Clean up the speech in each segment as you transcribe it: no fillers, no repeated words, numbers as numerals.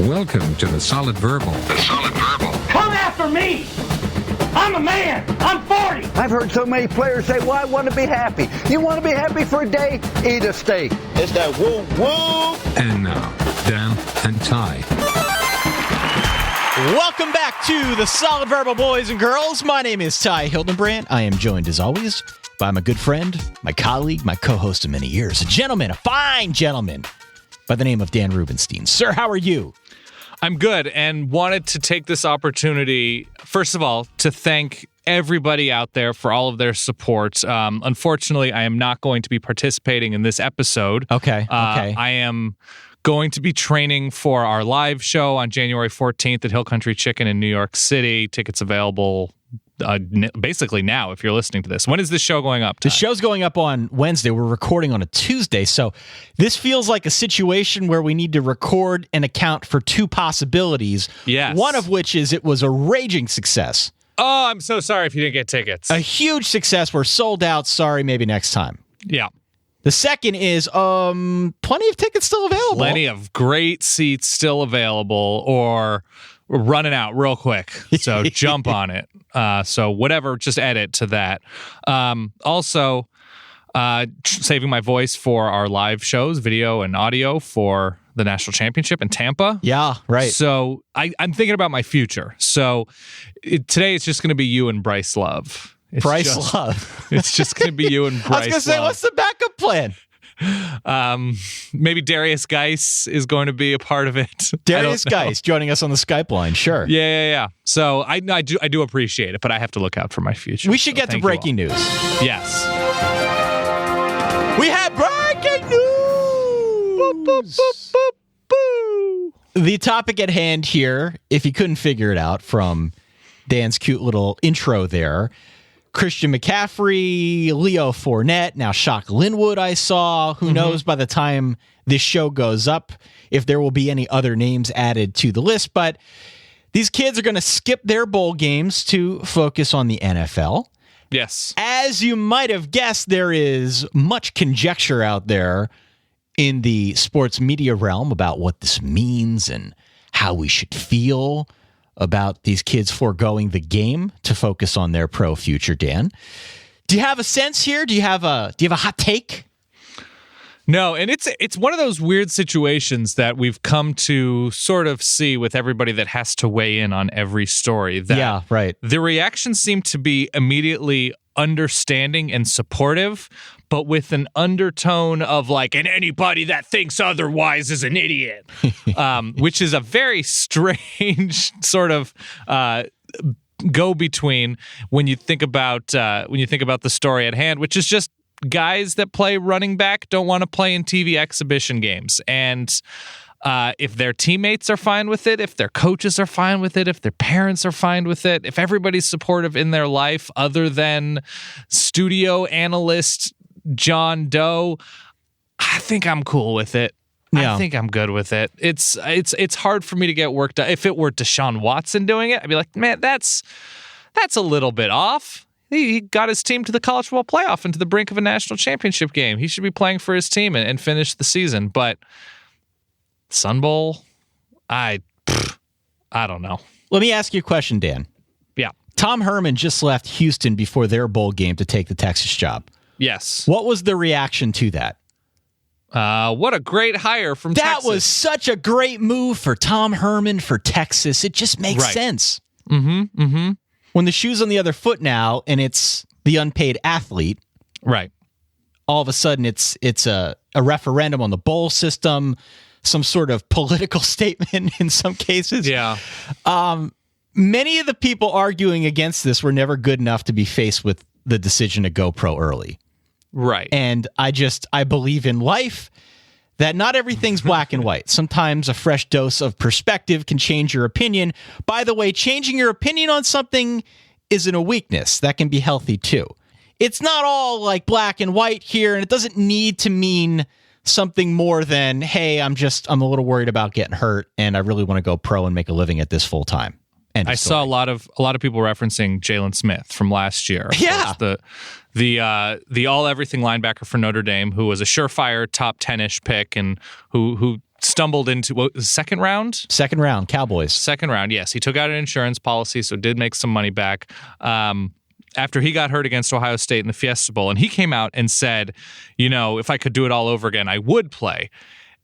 Welcome to the Solid Verbal. The Solid Verbal. Come after me! I'm a man! I'm 40! I've heard so many players say, well, I want to be happy. You want to be happy for a day? Eat a steak. It's that woo-woo. And now, Dan and Ty. Welcome back to the Solid Verbal, boys and girls. My name is Ty Hildenbrandt. I am joined, as always, by my good friend, my colleague, my co-host of many years, a fine gentleman, by the name of Dan Rubenstein. Sir, how are you? I'm good, and wanted to take this opportunity, first of all, to thank everybody out there for all of their support. Unfortunately, I am not going to be participating in this episode. Okay. I am going to be training for our live show on January 14th at Hill Country Chicken in New York City. Tickets available basically now, if you're listening to this. When is this show going up, Ty? The show's going up on Wednesday. We're recording on a Tuesday, so this feels like a situation where we need to record and account for two possibilities. Yes. One of which is it was a raging success. Oh, I'm so sorry if you didn't get tickets. A huge success. We're sold out. Sorry, maybe next time. Yeah. The second is plenty of tickets still available. Plenty of great seats still available, or we're running out real quick. So jump on it. So whatever, just edit to that. Also, saving my voice for our live shows, video and audio for the national championship in Tampa. Yeah, right. So I'm thinking about my future. So today it's just going to be you and Bryce Love. Love. It's just going to be you and Bryce I was going to say, Love. what's the backup plan? Maybe Darius Geis is going to be a part of it. Darius Geis joining us on the Skype line. Sure. Yeah. So I do appreciate it, but I have to look out for my future. We should get to breaking news. Yes. We have breaking news. Boop, boop, boop, boop, boo. The topic at hand here, if you couldn't figure it out from Dan's cute little intro there, Christian McCaffrey, Leo Fournette, now Shock Linwood I saw. Who knows by the time this show goes up if there will be any other names added to the list. But these kids are going to skip their bowl games to focus on the NFL. Yes. As you might have guessed, there is much conjecture out there in the sports media realm about what this means and how we should feel about these kids foregoing the game to focus on their pro future. Dan, do you have a sense here? Do you have a hot take? No, and it's one of those weird situations that we've come to sort of see with everybody that has to weigh in on every story. That yeah, right. The reactions seem to be immediately understanding and supportive, but with an undertone of like, and anybody that thinks otherwise is an idiot, which is a very strange sort of go between when you think about the story at hand, which is just guys that play running back don't want to play in TV exhibition games. And if their teammates are fine with it, if their coaches are fine with it, if their parents are fine with it, if everybody's supportive in their life other than studio analyst John Doe, I think I'm cool with it. Yeah. I think I'm good with it. It's hard for me to get worked up. If it were Deshaun Watson doing it, I'd be like, man, that's a little bit off. He got his team to the college football playoff and to the brink of a national championship game. He should be playing for his team and finish the season. But Sun Bowl, I don't know. Let me ask you a question, Dan. Yeah. Tom Herman just left Houston before their bowl game to take the Texas job. Yes. What was the reaction to that? What a great hire from Texas. That was such a great move for Tom Herman for Texas. It just makes sense. When the shoe's on the other foot now and it's the unpaid athlete, right? All of a sudden it's a referendum on the bowl system, some sort of political statement in some cases. Yeah. Many of the people arguing against this were never good enough to be faced with the decision to go pro early. Right. And I believe in life that not everything's black and white. Sometimes a fresh dose of perspective can change your opinion. By the way, changing your opinion on something isn't a weakness. That can be healthy too. It's not all like black and white here, and it doesn't need to mean something more than, hey, I'm a little worried about getting hurt and I really want to go pro and make a living at this full time. I saw a lot of people referencing Jalen Smith from last year. Yeah. The all everything linebacker for Notre Dame, who was a surefire top 10-ish pick and who stumbled into second round? Second round, Cowboys. Second round, yes. He took out an insurance policy, so did make some money back after he got hurt against Ohio State in the Fiesta Bowl. And he came out and said, if I could do it all over again, I would play.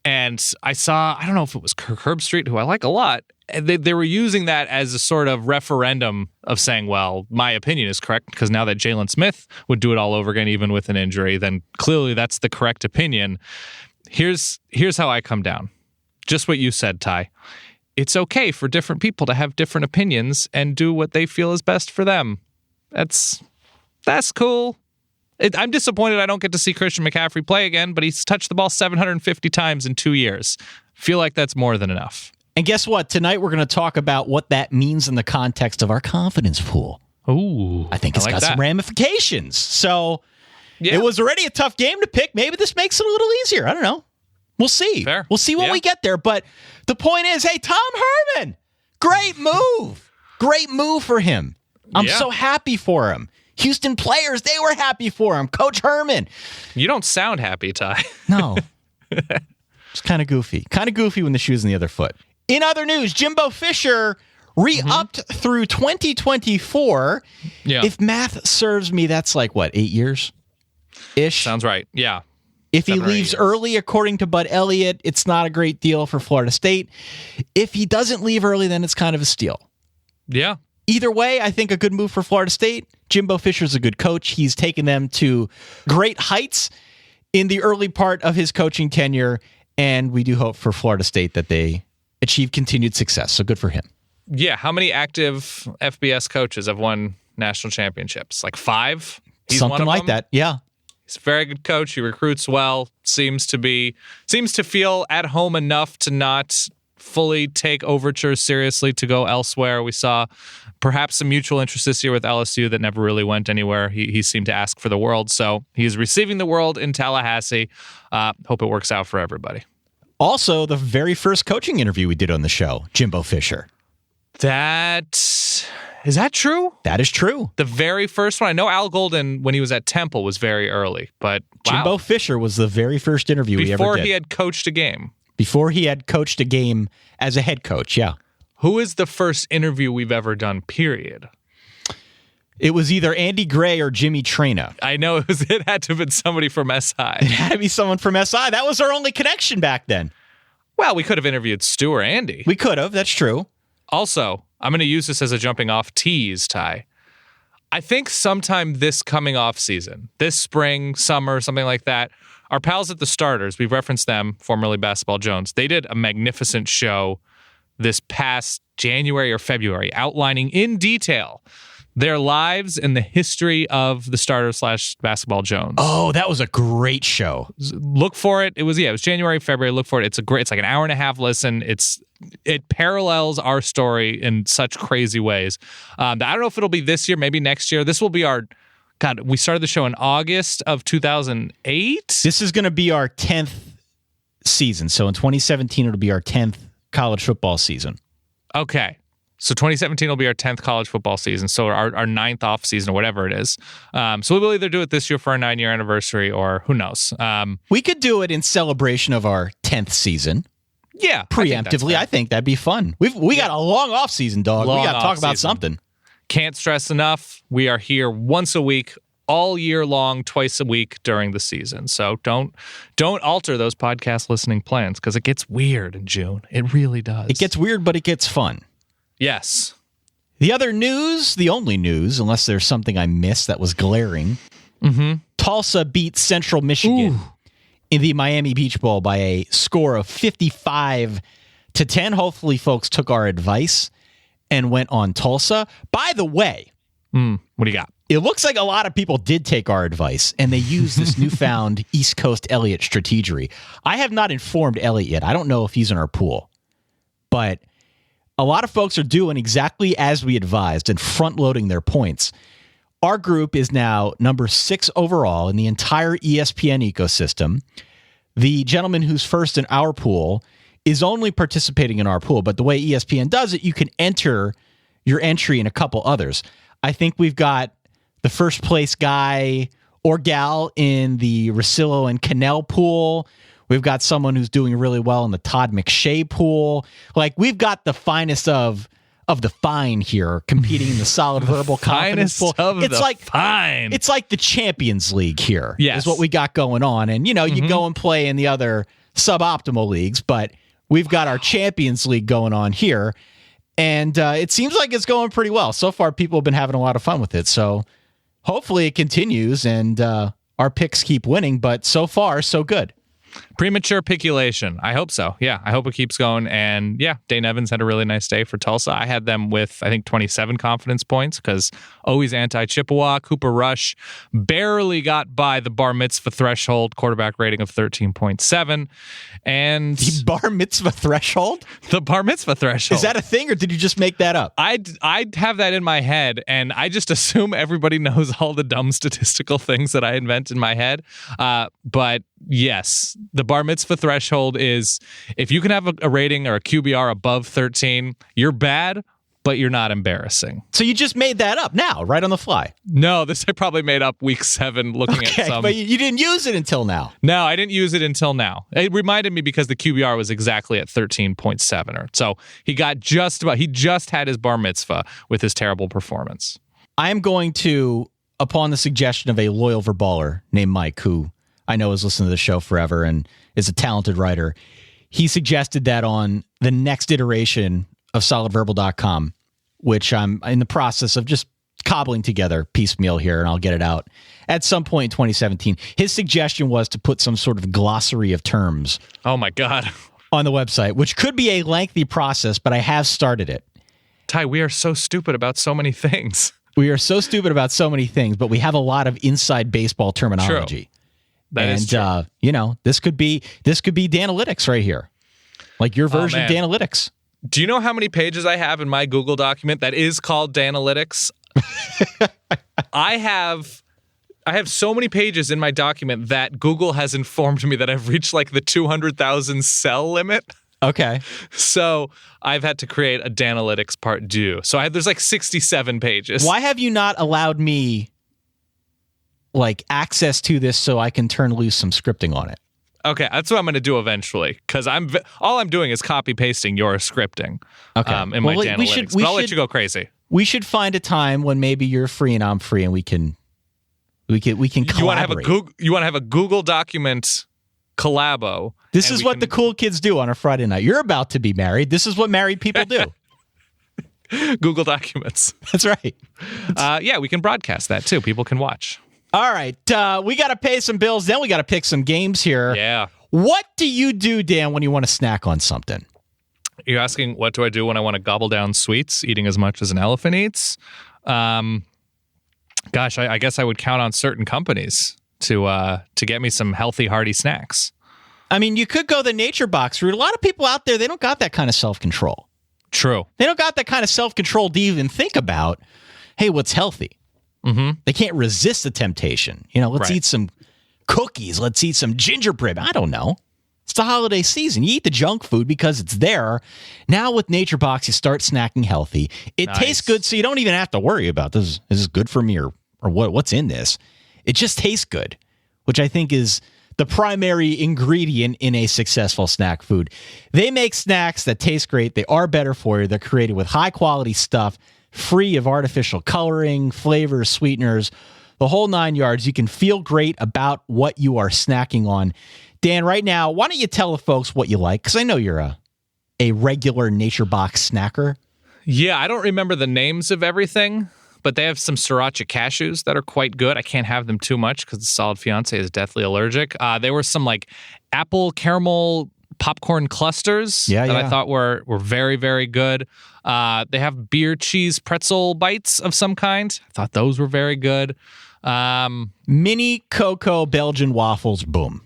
And I don't know if it was Kirk Herbstreit, who I like a lot, they were using that as a sort of referendum of saying, well, my opinion is correct because now that Jalen Smith would do it all over again, even with an injury, then clearly that's the correct opinion. Here's how I come down. Just what you said, Ty. It's okay for different people to have different opinions and do what they feel is best for them. That's cool. I'm disappointed I don't get to see Christian McCaffrey play again, but he's touched the ball 750 times in 2 years. Feel like that's more than enough. And guess what? Tonight we're going to talk about what that means in the context of our confidence pool. Ooh, I think it's got some ramifications. So It was already a tough game to pick. Maybe this makes it a little easier. I don't know. We'll see. Fair. We'll see when we get there. But the point is, hey, Tom Herman, great move. Great move for him. I'm so happy for him. Houston players, they were happy for him. Coach Herman. You don't sound happy, Ty. No. It's kind of goofy. Kind of goofy when the shoe's in the other foot. In other news, Jimbo Fisher re-upped through 2024. Yeah. If math serves me, that's like, 8 years-ish? Sounds right. Yeah. If he leaves early, according to Bud Elliott, it's not a great deal for Florida State. If he doesn't leave early, then it's kind of a steal. Yeah. Either way, I think a good move for Florida State. Jimbo Fisher's a good coach. He's taken them to great heights in the early part of his coaching tenure, and we do hope for Florida State that they achieve continued success. So good for him. Yeah. How many active FBS coaches have won national championships? Like 5? He's something one of like them? that. Yeah. He's a very good coach. He recruits well. Seems to feel at home enough to not fully take overtures seriously to go elsewhere. We saw perhaps some mutual interest this year with LSU that never really went anywhere. He seemed to ask for the world. So he's receiving the world in Tallahassee. Hope it works out for everybody. Also, the very first coaching interview we did on the show, Jimbo Fisher. Is that true? That is true. The very first one. I know Al Golden, when he was at Temple, was very early, but Jimbo Fisher was the very first interview we ever did. Before he had coached a game. Before he had coached a game as a head coach, yeah. Who is the first interview we've ever done, period? It was either Andy Gray or Jimmy Traina. I know it had to have been somebody from SI. It had to be someone from SI. That was our only connection back then. Well, we could have interviewed Stu or Andy. We could have. That's true. Also, I'm going to use this as a jumping off tease, Ty. I think sometime this coming off season, this spring, summer, something like that, our pals at the Starters, we've referenced them, formerly Basketball Jones, they did a magnificent show this past January or February, outlining in detail their lives and the history of the Starters/Basketball Jones. Oh, that was a great show. Look for it. It was January, February. Look for it. It's like an hour and a half listen. It parallels our story in such crazy ways. I don't know if it'll be this year, maybe next year. This will be we started the show in August of 2008. This is going to be our 10th season. So in 2017, it'll be our 10th college football season. Okay. So 2017 will be our 10th college football season. So our 9th off season or whatever it is. So we'll either do it this year for our 9-year anniversary or who knows. We could do it in celebration of our 10th season. Yeah. Preemptively. I think that'd be fun. We got a long off season, dog. We got to talk about something. Can't stress enough. We are here once a week, all year long, twice a week during the season. So don't alter those podcast listening plans because it gets weird in June. It really does. It gets weird, but it gets fun. Yes. The other news, the only news, unless there's something I missed that was glaring, Tulsa beat Central Michigan in the Miami Beach Bowl by a score of 55-10. Hopefully, folks took our advice and went on Tulsa. By the way, what do you got? It looks like a lot of people did take our advice, and they used this newfound East Coast Elliott strategery. I have not informed Elliott yet. I don't know if he's in our pool, but a lot of folks are doing exactly as we advised and front-loading their points. Our group is now number 6 overall in the entire ESPN ecosystem. The gentleman who's first in our pool is only participating in our pool, but the way ESPN does it, you can enter your entry in a couple others. I think we've got the first place guy or gal in the Rosillo and Cannell pool. We We've got someone who's doing really well in the Todd McShay pool. Like, we've got the finest of the fine here competing in the solid verbal confidence pool. Fine. It's like the Champions League here. Yes. Is what we got going on. And, you go and play in the other suboptimal leagues, but we've got our Champions League going on here. And it seems like it's going pretty well. So far, people have been having a lot of fun with it. So hopefully it continues and our picks keep winning. But so far, so good. Premature piculation. I hope so. Yeah, I hope it keeps going. And yeah, Dane Evans had a really nice day for Tulsa. I had them with, I think, 27 confidence points because always anti-Chippewa. Cooper Rush barely got by the bar mitzvah threshold, quarterback rating of 13.7. And the bar mitzvah threshold? The bar mitzvah threshold. Is that a thing or did you just make that up? I'd have that in my head and I just assume everybody knows all the dumb statistical things that I invent in my head. But yes, the bar mitzvah threshold is if you can have a rating or a QBR above 13, you're bad, but you're not embarrassing. So you just made that up now, right on the fly? No, this I probably made up week 7 looking at some. But you didn't use it until now. No, I didn't use it until now. It reminded me because the QBR was exactly at 13.7. So he just had his bar mitzvah with his terrible performance. I am going to, upon the suggestion of a loyal verballer named Mike, who I know has listened to the show forever and is a talented writer. He suggested that on the next iteration of solidverbal.com, which I'm in the process of just cobbling together piecemeal here, and I'll get it out at some point in 2017. His suggestion was to put some sort of glossary of terms. Oh my God. On the website, which could be a lengthy process, but I have started it. Ty, we are so stupid about so many things. We are so stupid about so many things, but we have a lot of inside baseball terminology. True. That is true. This could be Danalytics right here. Like your version of Danalytics. Do you know how many pages I have in my Google document that is called Danalytics? I have so many pages in my document that Google has informed me that I've reached like the 200,000 cell limit. Okay. So I've had to create a Danalytics part 2. So there's like 67 pages. Why have you not allowed me access to this so I can turn loose some scripting on it? Okay, that's what I'm going to do eventually because all I'm doing is copy pasting your scripting. Okay. In my Danalytics. But I'll let you go crazy. We should find a time when maybe you're free and I'm free and we can collaborate. You want to have a Google document collabo. This is what the cool kids do on a Friday night. You're about to be married. This is what married people do. Google Documents. That's right. Yeah, we can broadcast that too. People can watch. All right. We got to pay some bills. Then we got to pick some games here. Yeah. What do you do, Dan, when you want to snack on something? You're asking what do I do when I want to gobble down sweets, eating as much as an elephant eats? I guess I would count on certain companies to get me some healthy, hearty snacks. I mean, you could go the Nature Box route. A lot of people out there, they don't got that kind of self-control. True. They don't got that kind of self-control to even think about, hey, what's healthy? Mm-hmm. They can't resist the temptation. Let's eat some cookies. Let's eat some gingerbread. I don't know. It's the holiday season. You eat the junk food because it's there. Now with Nature Box, you start snacking healthy. It tastes good, so you don't even have to worry about this. Is this good for me or what's in this? It just tastes good, which I think is the primary ingredient in a successful snack food. They make snacks that taste great. They are better for you. They're created with high-quality stuff, free of artificial coloring, flavors, sweeteners, the whole 9 yards. You can feel great about what you are snacking on. Dan, right now, why don't you tell the folks what you like? Because I know you're a regular Nature Box snacker. Yeah, I don't remember the names of everything, but they have some sriracha cashews that are quite good. I can't have them too much because the solid fiance is deathly allergic. There were some apple caramel popcorn clusters that I thought were very, very good. They have beer cheese pretzel bites of some kind. I thought those were very good. Mini cocoa Belgian waffles, boom.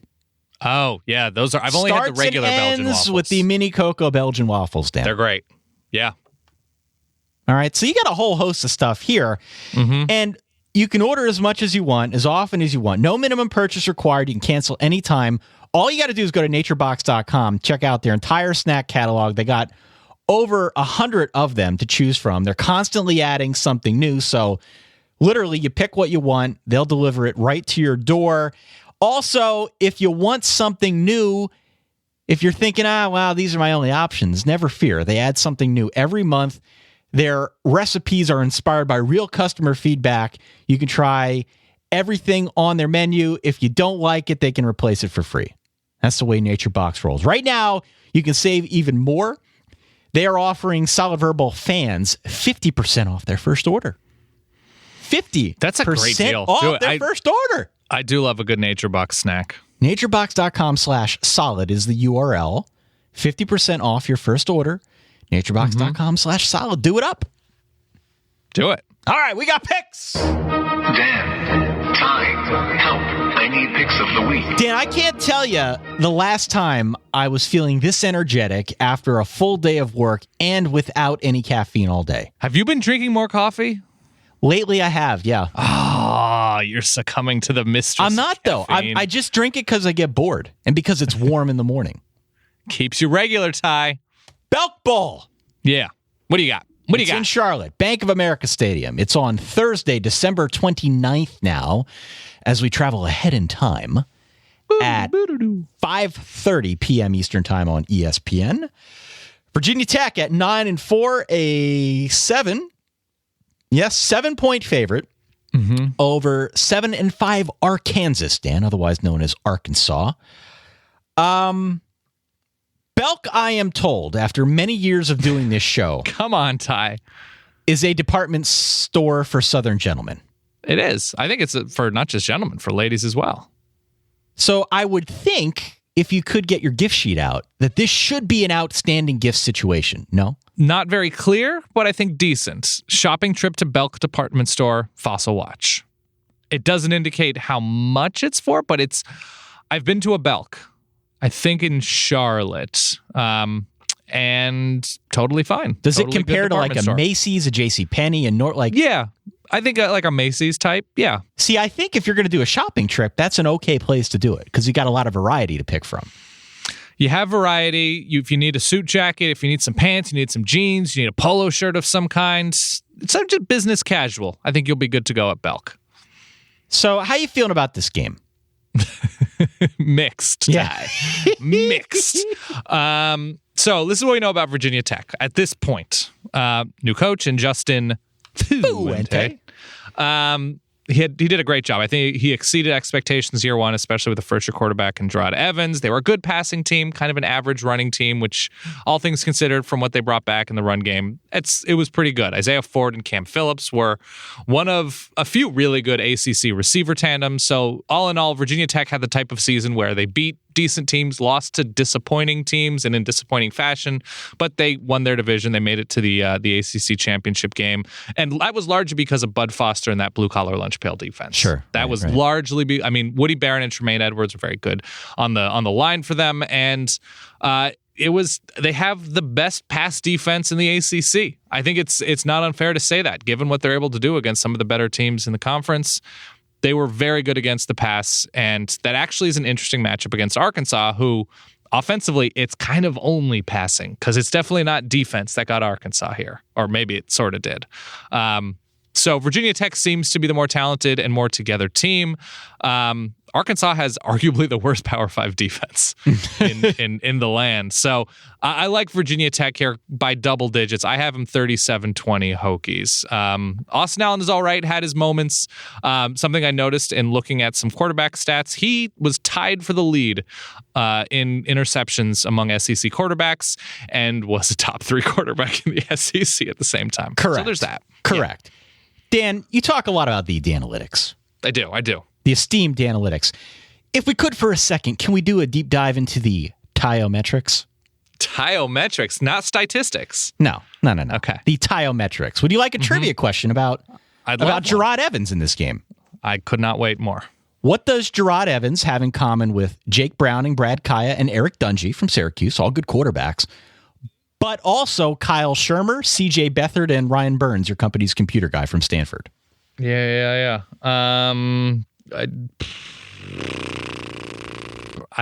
Oh, yeah, those are. I've only had the regular Belgian waffles. With the mini cocoa Belgian waffles, Dan. They're great. Yeah. All right, so you got a whole host of stuff here, and you can order as much as you want, as often as you want. No minimum purchase required. You can cancel anytime. All you got to do is go to naturebox.com, check out their entire snack catalog. They got over 100 of them to choose from. They're constantly adding something new, so literally you pick what you want. They'll deliver it right to your door. Also, if you want something new, if you're thinking, wow, these are my only options, never fear. They add something new every month. Their recipes are inspired by real customer feedback. You can try everything on their menu. If you don't like it, they can replace it for free. That's the way Nature Box rolls. Right now, you can save even more. They are offering Solid Verbal fans 50% off their first order. 50%. That's a great deal. Off their first order. I do love a good Nature Box snack. naturebox.com/solid is the URL. 50% off your first order. naturebox.com/solid. Do it up. Do it. All right, we got picks. Dan, Ty, help. I need picks of the week. Dan, I can't tell you the last time I was feeling this energetic after a full day of work and without any caffeine all day. Have you been drinking more coffee? Lately, I have, yeah. Oh, you're succumbing to the mistress. I'm not, though. I just drink it because I get bored and because it's warm in the morning. Keeps you regular, Ty. Belk Bowl. Yeah. What do you got? It's in Charlotte, Bank of America Stadium. It's on Thursday, December 29th now, as we travel ahead in time at 5:30 p.m. Eastern Time on ESPN. Virginia Tech at 9-4, a 7-point favorite over 7-5 Arkansas, Dan, otherwise known as Arkansas. Belk, I am told, after many years of doing this show, come on, Ty, is a department store for Southern gentlemen. It is. I think it's for not just gentlemen, for ladies as well. So I would think, if you could get your gift sheet out, that this should be an outstanding gift situation. No? Not very clear, but I think decent. Shopping trip to Belk department store, Fossil watch. It doesn't indicate how much it's for, but I've been to a Belk. I think in Charlotte, and totally fine. Does totally it compare to like a store. Macy's, a JCPenney, and Yeah, I think like a Macy's type. Yeah. See, I think if you're going to do a shopping trip, that's an okay place to do it because you got a lot of variety to pick from. You have variety. If you need a suit jacket, if you need some pants, you need some jeans, you need a polo shirt of some kind. It's just business casual. I think you'll be good to go at Belk. So, how you feeling about this game? Mixed. Yeah. Mixed. So this is what we know about Virginia Tech at this point. New coach and Justin Fuente. He did a great job. I think he exceeded expectations year one, especially with the first-year quarterback and Gerard Evans. They were a good passing team, kind of an average running team, which, all things considered, from what they brought back in the run game, it was pretty good. Isaiah Ford and Cam Phillips were one of a few really good ACC receiver tandems. So all in all, Virginia Tech had the type of season where they beat decent teams, lost to disappointing teams and in disappointing fashion, but they won their division. They made it to the ACC championship game, and that was largely because of Bud Foster and that blue collar lunch pail defense. Sure, that was largely. Woody Barron and Tremaine Edwards were very good on the line for them, and they have the best pass defense in the ACC. I think it's not unfair to say that, given what they're able to do against some of the better teams in the conference. They were very good against the pass, and that actually is an interesting matchup against Arkansas, who offensively, it's kind of only passing, because it's definitely not defense that got Arkansas here, or maybe it sort of did. So Virginia Tech seems to be the more talented and more together team. Arkansas has arguably the worst Power 5 defense in the land. So I like Virginia Tech here by double digits. I have him 37-20 Hokies. Austin Allen is all right, had his moments. Something I noticed in looking at some quarterback stats, he was tied for the lead in interceptions among SEC quarterbacks and was a top 3 quarterback in the SEC at the same time. Correct. So there's that. Correct. Yeah. Dan, you talk a lot about the analytics. I do. The esteemed analytics. If we could for a second, can we do a deep dive into the tyometrics? Tyometrics, not statistics. No. Okay. The tyometrics. Would you like a trivia question about Gerard Evans in this game? I could not wait more. What does Gerard Evans have in common with Jake Browning, Brad Kaya, and Eric Dungy from Syracuse, all good quarterbacks, but also Kyle Shermer, CJ Beathard, and Ryan Burns, your company's computer guy from Stanford? Yeah. I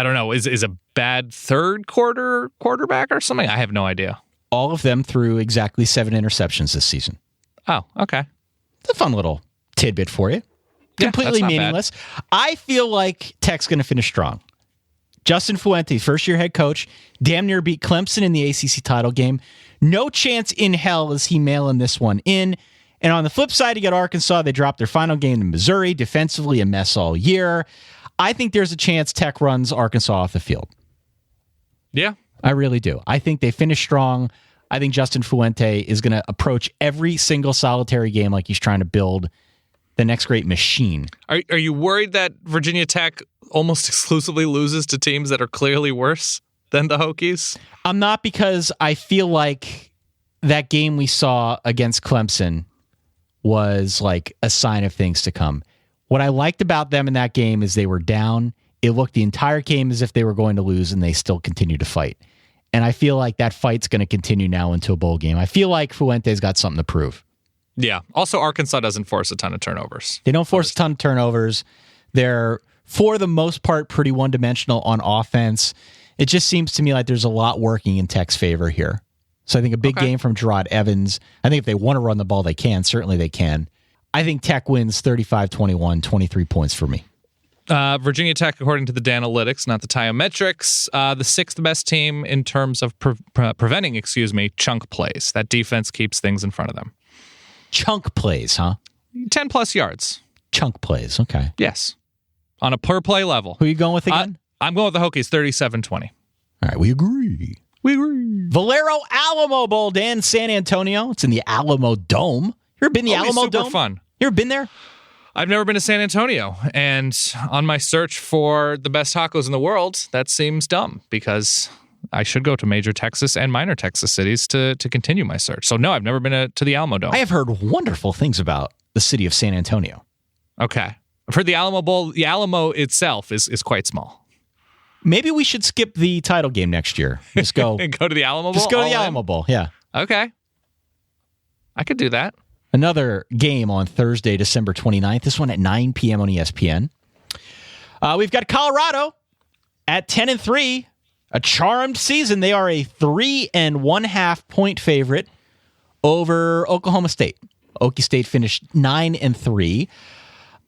don't know. Is a bad third quarter quarterback or something? I have no idea. All of them threw exactly 7 interceptions this season. Oh, okay. It's a fun little tidbit for you. completely that's not meaningless. I feel like Tech's going to finish strong. Justin Fuente, first-year head coach, damn near beat Clemson in the ACC title game. No chance in hell is he mailing this one in. And on the flip side, you got Arkansas. They dropped their final game to Missouri. Defensively, a mess all year. I think there's a chance Tech runs Arkansas off the field. Yeah. I really do. I think they finish strong. I think Justin Fuente is going to approach every single solitary game like he's trying to build the next great machine. Are you worried that Virginia Tech almost exclusively loses to teams that are clearly worse than the Hokies? I'm not, because I feel like that game we saw against Clemson was like a sign of things to come. What I liked about them in that game is they were down. It looked the entire game as if they were going to lose, and they still continued to fight. And I feel like that fight's going to continue now into a bowl game. I feel like Fuente's got something to prove. Yeah. Also, Arkansas doesn't force a ton of turnovers. They don't force a ton of turnovers. They're, for the most part, pretty one-dimensional on offense. It just seems to me like there's a lot working in Tech's favor here. So I think a big game from Gerard Evans. I think if they want to run the ball, they can. Certainly they can. I think Tech wins 35-21, 23 points for me. Virginia Tech, according to the Danalytics, not the Tyometrics, the sixth best team in terms of preventing, chunk plays. That defense keeps things in front of them. Chunk plays, huh? 10 plus yards. Chunk plays, okay. Yes. On a per play level. Who are you going with again? I'm going with the Hokies, 37-20. All right, we agree. Valero Alamo Bowl, Dan, San Antonio. It's in the Alamo Dome. You ever been to the Alamo Dome? Super fun. You ever been there? I've never been to San Antonio, and on my search for the best tacos in the world, that seems dumb because I should go to major Texas and minor Texas cities to continue my search. So no, I've never been to the Alamo Dome. I have heard wonderful things about the city of San Antonio. Okay. I've heard the Alamo Bowl, the Alamo itself is quite small. Maybe we should skip the title game next year. Just go. And go to the Alamo Bowl? Just go to the Alamo Bowl, yeah. Okay. I could do that. Another game on Thursday, December 29th. This one at 9 p.m. on ESPN. We've got Colorado at 10-3. A charmed season. They are a 3.5 point favorite over Oklahoma State. Okie State finished 9-3.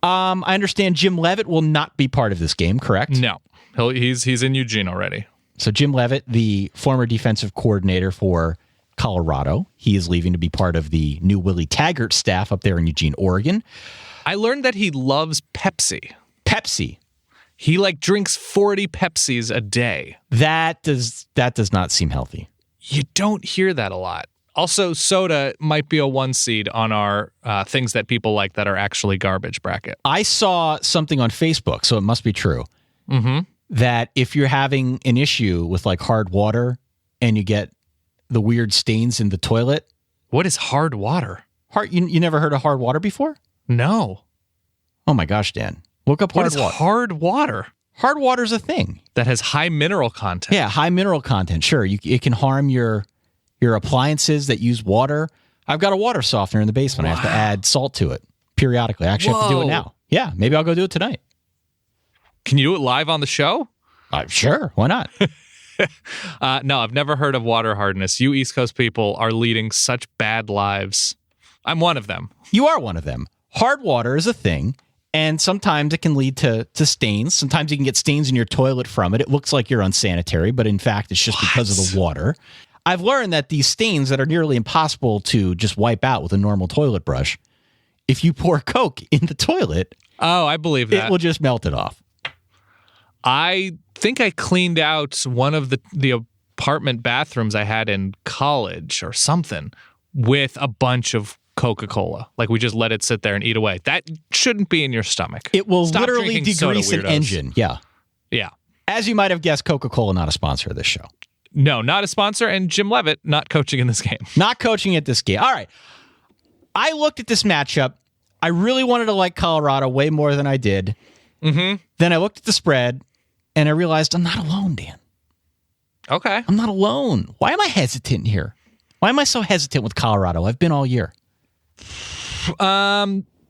I understand Jim Leavitt will not be part of this game, correct? No. He's in Eugene already. So Jim Leavitt, the former defensive coordinator for Colorado, he is leaving to be part of the new Willie Taggart staff up there in Eugene, Oregon. I learned that he loves Pepsi. Pepsi. He drinks 40 Pepsis a day. That does not seem healthy. You don't hear that a lot. Also, soda might be a 1 seed on our things that people like that are actually garbage bracket. I saw something on Facebook, so it must be true, that if you're having an issue with hard water and you get the weird stains in the toilet. What is hard water? You never heard of hard water before? No. Oh my gosh, Dan. Look up hard water. What is hard water? Hard water's a thing. That has high mineral content. Yeah, high mineral content. Sure. It can harm your appliances that use water. I've got a water softener in the basement. I have to add salt to it periodically. I actually have to do it now. Yeah, maybe I'll go do it tonight. Can you do it live on the show? Sure. Why not? No, I've never heard of water hardness. You East Coast people are leading such bad lives. I'm one of them. You are one of them. Hard water is a thing, and sometimes it can lead to stains. Sometimes you can get stains in your toilet from it. It looks like you're unsanitary, but in fact, it's just because of the water. I've learned that these stains that are nearly impossible to just wipe out with a normal toilet brush, if you pour Coke in the toilet, I believe that. It will just melt it off. I think I cleaned out one of the apartment bathrooms I had in college or something with a bunch of Coca-Cola. We just let it sit there and eat away. That shouldn't be in your stomach. It will Stop literally drinking soda, degrease an weirdos. engine. Yeah. Yeah. As you might have guessed, Coca-Cola not a sponsor of this show. No, not a sponsor, and Jim Leavitt not coaching in this game. Not coaching at this game. All right. I looked at this matchup. I really wanted to like Colorado way more than I did. Mm-hmm. Then I looked at the spread, and I realized I'm not alone, Dan. Okay. I'm not alone. Why am I hesitant here? Why am I so hesitant with Colorado? I've been all year.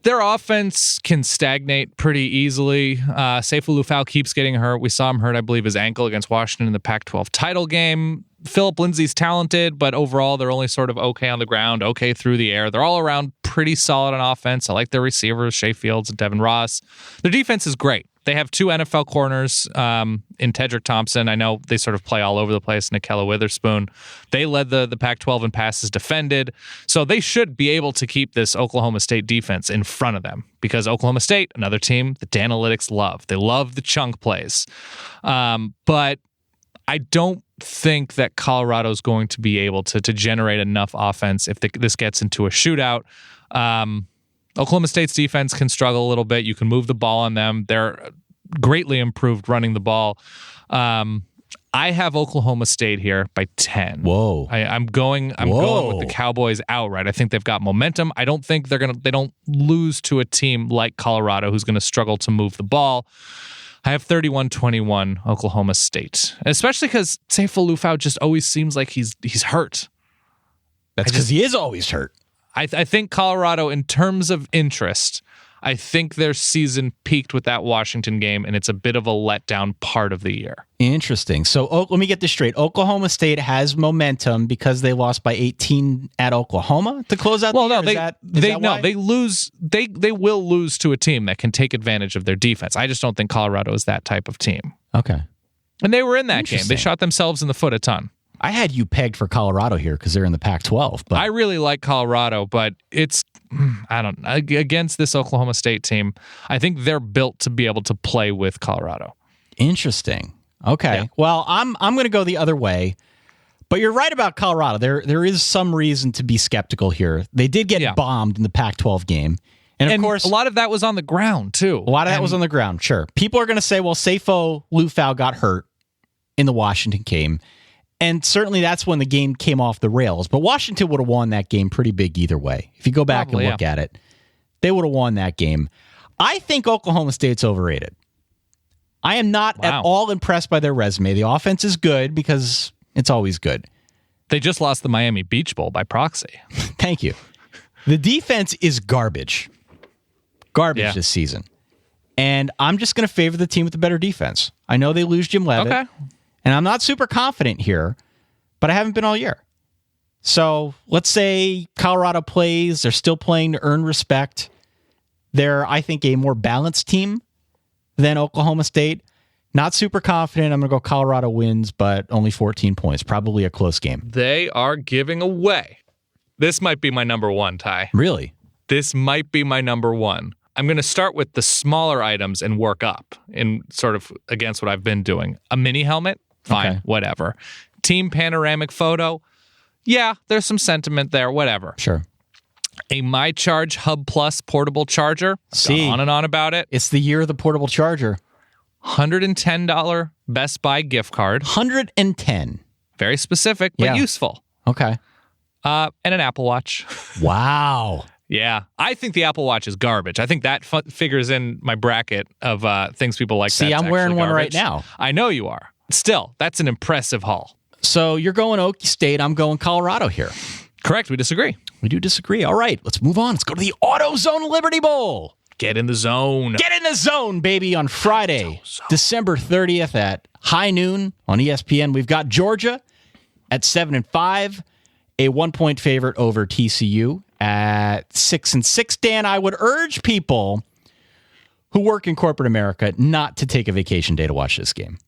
Their offense can stagnate pretty easily. Seyful Lufau keeps getting hurt. We saw him hurt, I believe, his ankle against Washington in the Pac-12 title game. Philip Lindsay's talented, but overall they're only sort of okay on the ground, okay through the air. They're all around pretty solid on offense. I like their receivers, Shea Fields and Devin Ross. Their defense is great. They have 2 NFL corners in Tedrick Thompson. I know they sort of play all over the place. Nikella Witherspoon. They led the Pac-12 in passes defended. So they should be able to keep this Oklahoma State defense in front of them because Oklahoma State, another team that analytics love. They love the chunk plays. But I don't think that Colorado is going to be able to generate enough offense if this gets into a shootout. Oklahoma State's defense can struggle a little bit. You can move the ball on them. They're greatly improved running the ball. I have Oklahoma State here by 10. Whoa. I'm going with the Cowboys outright. I think they've got momentum. I don't think they don't lose to a team like Colorado who's going to struggle to move the ball. I have 31-21 Oklahoma State, especially because Sefo Liufau just always seems like he's hurt. That's because he is always hurt. I think Colorado, in terms of interest, I think their season peaked with that Washington game, and it's a bit of a letdown part of the year. Interesting. So let me get this straight. Oklahoma State has momentum because they lost by 18 at Oklahoma to close out the year? They lose. They will lose to a team that can take advantage of their defense. I just don't think Colorado is that type of team. Okay. And they were in that game. They shot themselves in the foot a ton. I had you pegged for Colorado here because they're in the Pac-12. But I really like Colorado, but against this Oklahoma State team, I think they're built to be able to play with Colorado. Interesting. Okay. Yeah. Well, I'm going to go the other way, but you're right about Colorado. There is some reason to be skeptical here. They did get bombed in the Pac-12 game. And of course, a lot of that was on the ground, too. A lot of that was on the ground, sure. People are going to say, well, Sefo Liufau got hurt in the Washington game. And certainly that's when the game came off the rails. But Washington would have won that game pretty big either way. If you go back and look at it, they would have won that game. I think Oklahoma State's overrated. I am not at all impressed by their resume. The offense is good because it's always good. They just lost the Miami Beach Bowl by proxy. Thank you. The defense is garbage. Garbage this season. And I'm just going to favor the team with the better defense. I know they lose Jim Leavitt. Okay. And I'm not super confident here, but I haven't been all year. So let's say Colorado plays. They're still playing to earn respect. They're, I think, a more balanced team than Oklahoma State. Not super confident. I'm going to go Colorado wins, but only 14 points. Probably a close game. They are giving away. This might be my number one, Ty. Really? This might be my number one. I'm going to start with the smaller items and work up in sort of against what I've been doing. A mini helmet. Fine, whatever. Team panoramic photo. Yeah, there's some sentiment there, whatever. Sure. A My Charge Hub Plus portable charger. See, on and on about it. It's the year of the portable charger. $110 Best Buy gift card. 110. Very specific, but useful. Okay. And an Apple Watch. Wow. Yeah, I think the Apple Watch is garbage. I think that figures in my bracket of things people like. See, I'm wearing one right now. I know you are. Still, that's an impressive haul. So you're going Okie State. I'm going Colorado here. Correct. We disagree. We do disagree. All right, let's move on. Let's go to the AutoZone Liberty Bowl. Get in the zone. Get in the zone, baby, on Friday, December 30th at high noon on ESPN. We've got Georgia at 7-5, a 1-point favorite over TCU at 6-6. Dan, I would urge people who work in corporate America not to take a vacation day to watch this game.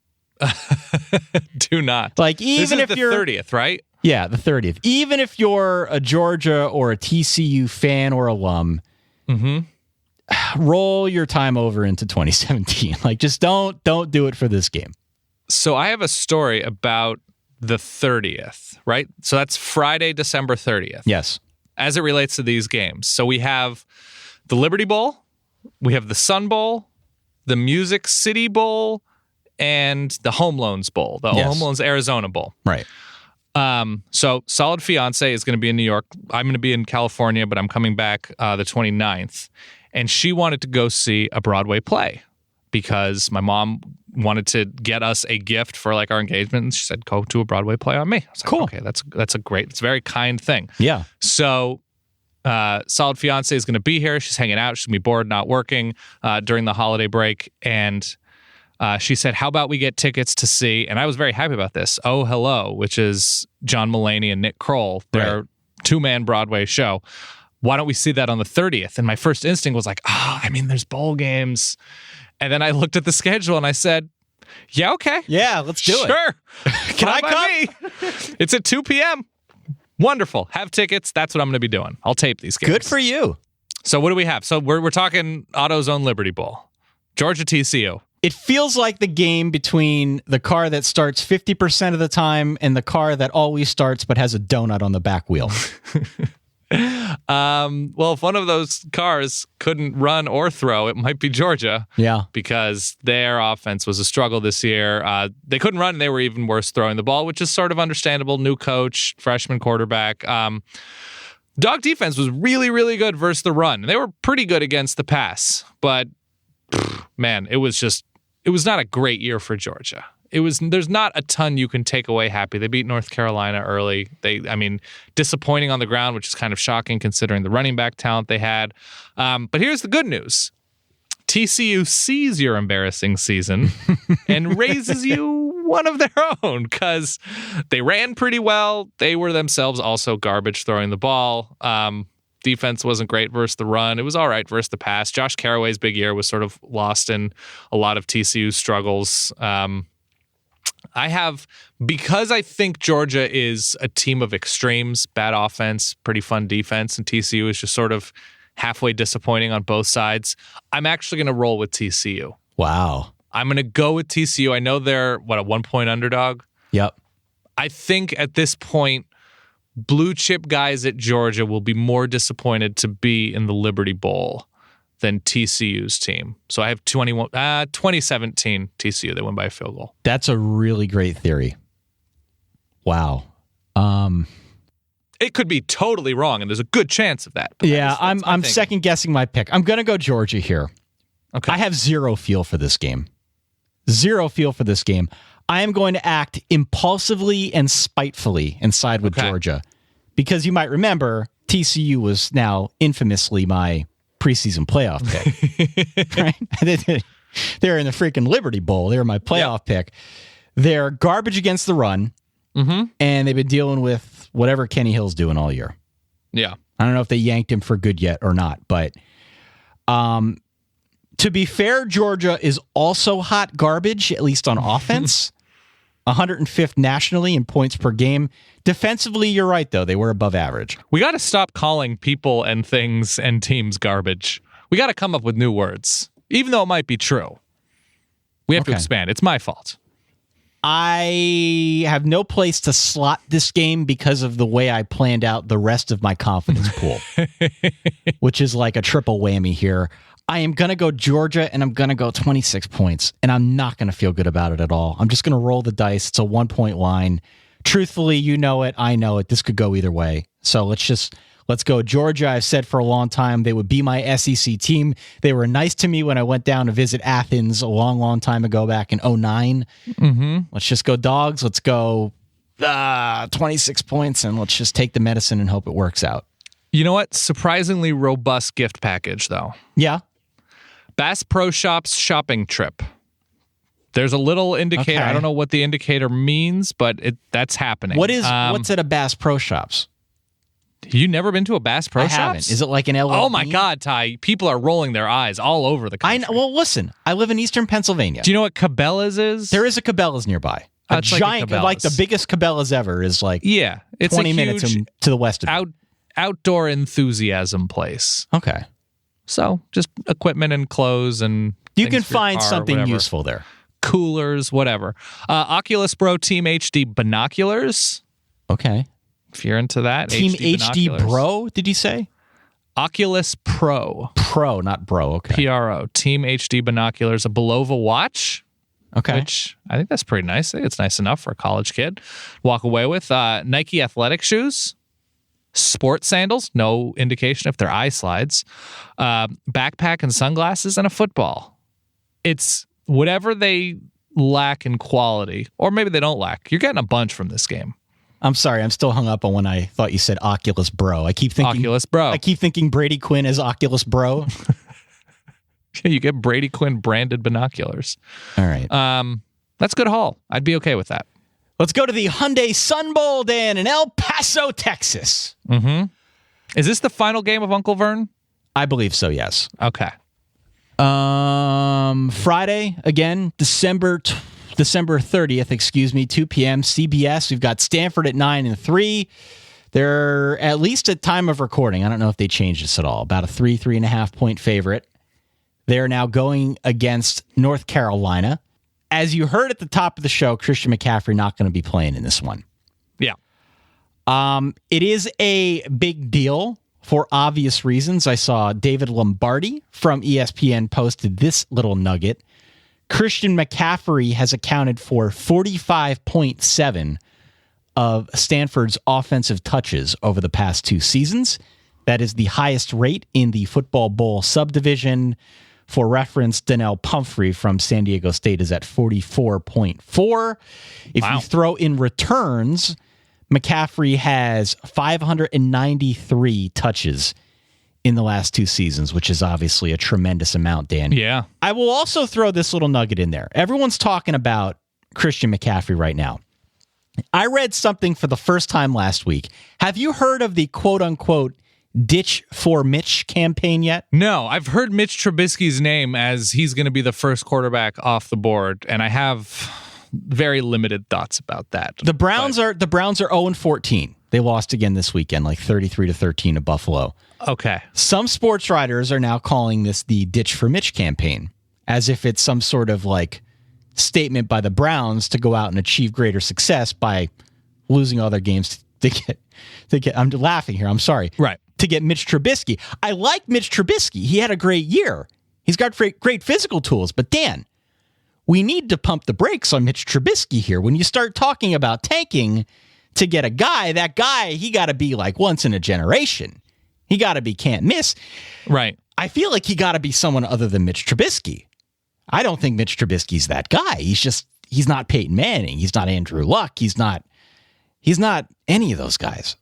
Do not. Like, even if you're the 30th, right? Yeah, the 30th. Even if you're a Georgia or a TCU fan or alum, roll your time over into 2017. Like, just don't do it for this game. So I have a story about the 30th, right? So that's Friday, December 30th. Yes. As it relates to these games. So we have the Liberty Bowl, we have the Sun Bowl, the Music City Bowl, and the Home Loans Bowl, the Home Loans Arizona Bowl. Right. So Solid Fiance is going to be in New York. I'm going to be in California, but I'm coming back the 29th. And she wanted to go see a Broadway play because my mom wanted to get us a gift for like our engagement. And she said, go to a Broadway play on me. I was like, cool. Okay, that's a great, it's a very kind thing. Yeah. So Solid Fiance is going to be here. She's hanging out. She's going to be bored, not working during the holiday break. And she said, how about we get tickets to see, and I was very happy about this, Oh Hello, which is John Mulaney and Nick Kroll, their two-man Broadway show. why don't we see that on the 30th? And my first instinct was like, there's bowl games. And then I looked at the schedule and I said, yeah, okay. Yeah, let's do it. Sure. Can I come? It's at 2 p.m. Wonderful. Have tickets. That's what I'm going to be doing. I'll tape these games. Good for you. So what do we have? So we're talking AutoZone Liberty Bowl. Georgia TCU. It feels like the game between the car that starts 50% of the time and the car that always starts but has a donut on the back wheel. Well, if one of those cars couldn't run or throw, it might be Georgia. Yeah. Because their offense was a struggle this year. They couldn't run, and they were even worse throwing the ball, which is sort of understandable. New coach, freshman quarterback. Dog defense was really, really good versus the run. They were pretty good against the pass. But, man, it was not a great year for Georgia. There's not a ton you can take away happy. They beat North Carolina early. Disappointing on the ground, which is kind of shocking considering the running back talent they had. But here's the good news. TCU sees your embarrassing season and raises you one of their own because they ran pretty well. They were themselves also garbage throwing the ball. Defense wasn't great versus the run. It was all right versus the pass. Josh Caraway's big year was sort of lost in a lot of TCU's struggles. Because I think Georgia is a team of extremes, bad offense, pretty fun defense, and TCU is just sort of halfway disappointing on both sides. I'm actually going to roll with TCU. Wow. I'm going to go with TCU. I know they're, a 1-point underdog? Yep. I think at this point, blue chip guys at Georgia will be more disappointed to be in the Liberty Bowl than TCU's team. So I have 2017 TCU. They win by a field goal. That's a really great theory. Wow. It could be totally wrong, and there's a good chance of that. Yeah, I'm second guessing my pick. I'm going to go Georgia here. Okay. I have zero feel for this game. Zero feel for this game. I am going to act impulsively and spitefully and side with Georgia because you might remember TCU was now infamously my preseason playoff pick. Right? They're in the freaking Liberty Bowl. They're my playoff pick. They're garbage against the run, and they've been dealing with whatever Kenny Hill's doing all year. Yeah. I don't know if they yanked him for good yet or not, but to be fair, Georgia is also hot garbage, at least on offense. 105th nationally in points per game. Defensively, you're right, though. They were above average. We got to stop calling people and things and teams garbage. We got to come up with new words, even though it might be true. We have to expand. It's my fault. I have no place to slot this game because of the way I planned out the rest of my confidence pool, which is like a triple whammy here. I am going to go Georgia, and I'm going to go 26 points, and I'm not going to feel good about it at all. I'm just going to roll the dice. It's a 1-point line. Truthfully, you know it. I know it. This could go either way. So let's go Georgia. I've said for a long time they would be my SEC team. They were nice to me when I went down to visit Athens a long, long time ago back in 2009. Let's just go Dogs. Let's go 26 points, and let's just take the medicine and hope it works out. You know what? Surprisingly robust gift package, though. Yeah. Bass Pro Shops shopping trip. There's a little indicator. I don't know what the indicator means, but that's happening. What's at a Bass Pro Shops? You never been to a Bass Pro I Shops? haven't. Is it like an LLB? Oh my God, Ty! People are rolling their eyes all over the country. Well, listen. I live in Eastern Pennsylvania. Do you know what Cabela's is? There is a Cabela's nearby. A giant, like the biggest Cabela's ever, is like it's 20 a minutes huge to the west of it. Outdoor enthusiasm place. Okay. So just equipment and clothes and you can find something useful there. Coolers, whatever. Oculus Pro Team HD binoculars. Okay. If you're into that. Team HD Bro, did you say? Oculus Pro. Pro, not Bro. Okay. PRO. Team HD binoculars. A Belova watch. Okay. Which I think that's pretty nice. I think it's nice enough for a college kid. Walk away with Nike athletic shoes. Sports sandals, no indication if they're eye slides, backpack and sunglasses, and a football. It's whatever they lack in quality, or maybe they don't lack. You're getting a bunch from this game. I'm sorry, I'm still hung up on when I thought you said Oculus Bro. I keep thinking Oculus Bro. I keep thinking Brady Quinn as Oculus Bro. You get Brady Quinn branded binoculars. All right. That's a good haul. I'd be okay with that. Let's go to the Hyundai Sun Bowl, Dan, in El Paso, Texas. Is this the final game of Uncle Vern? I believe so, yes. Okay. Friday, again, December 30th, 2 p.m., CBS. We've got Stanford at 9-3. They're, at least at time of recording, I don't know if they changed this at all, about a 3.5 point favorite. They're now going against North Carolina. As you heard at the top of the show, Christian McCaffrey not going to be playing in this one. Yeah. It is a big deal for obvious reasons. I saw David Lombardi from ESPN posted this little nugget. Christian McCaffrey has accounted for 45.7 of Stanford's offensive touches over the past 2 seasons. That is the highest rate in the Football Bowl subdivision. For reference, Donnell Pumphrey from San Diego State is at 44.4. If you throw in returns, McCaffrey has 593 touches in the last 2 seasons, which is obviously a tremendous amount, Dan. Yeah. I will also throw this little nugget in there. Everyone's talking about Christian McCaffrey right now. I read something for the first time last week. Have you heard of the quote-unquote Ditch for Mitch campaign yet? No, I've heard Mitch Trubisky's name as he's going to be the first quarterback off the board, and I have very limited thoughts about that. The Browns are 0-14. They lost again this weekend, like 33-13 to Buffalo. Okay. Some sports writers are now calling this the Ditch for Mitch campaign, as if it's some sort of like statement by the Browns to go out and achieve greater success by losing all their games to get. I'm laughing here. I'm sorry. Right. To get Mitch Trubisky. I like Mitch Trubisky. He had a great year. He's got great physical tools. But Dan, we need to pump the brakes on Mitch Trubisky here. When you start talking about tanking to get a guy, that guy, he got to be like once in a generation. He got to be can't miss. Right. I feel like he got to be someone other than Mitch Trubisky. I don't think Mitch Trubisky's that guy. He's not Peyton Manning. He's not Andrew Luck. He's not any of those guys.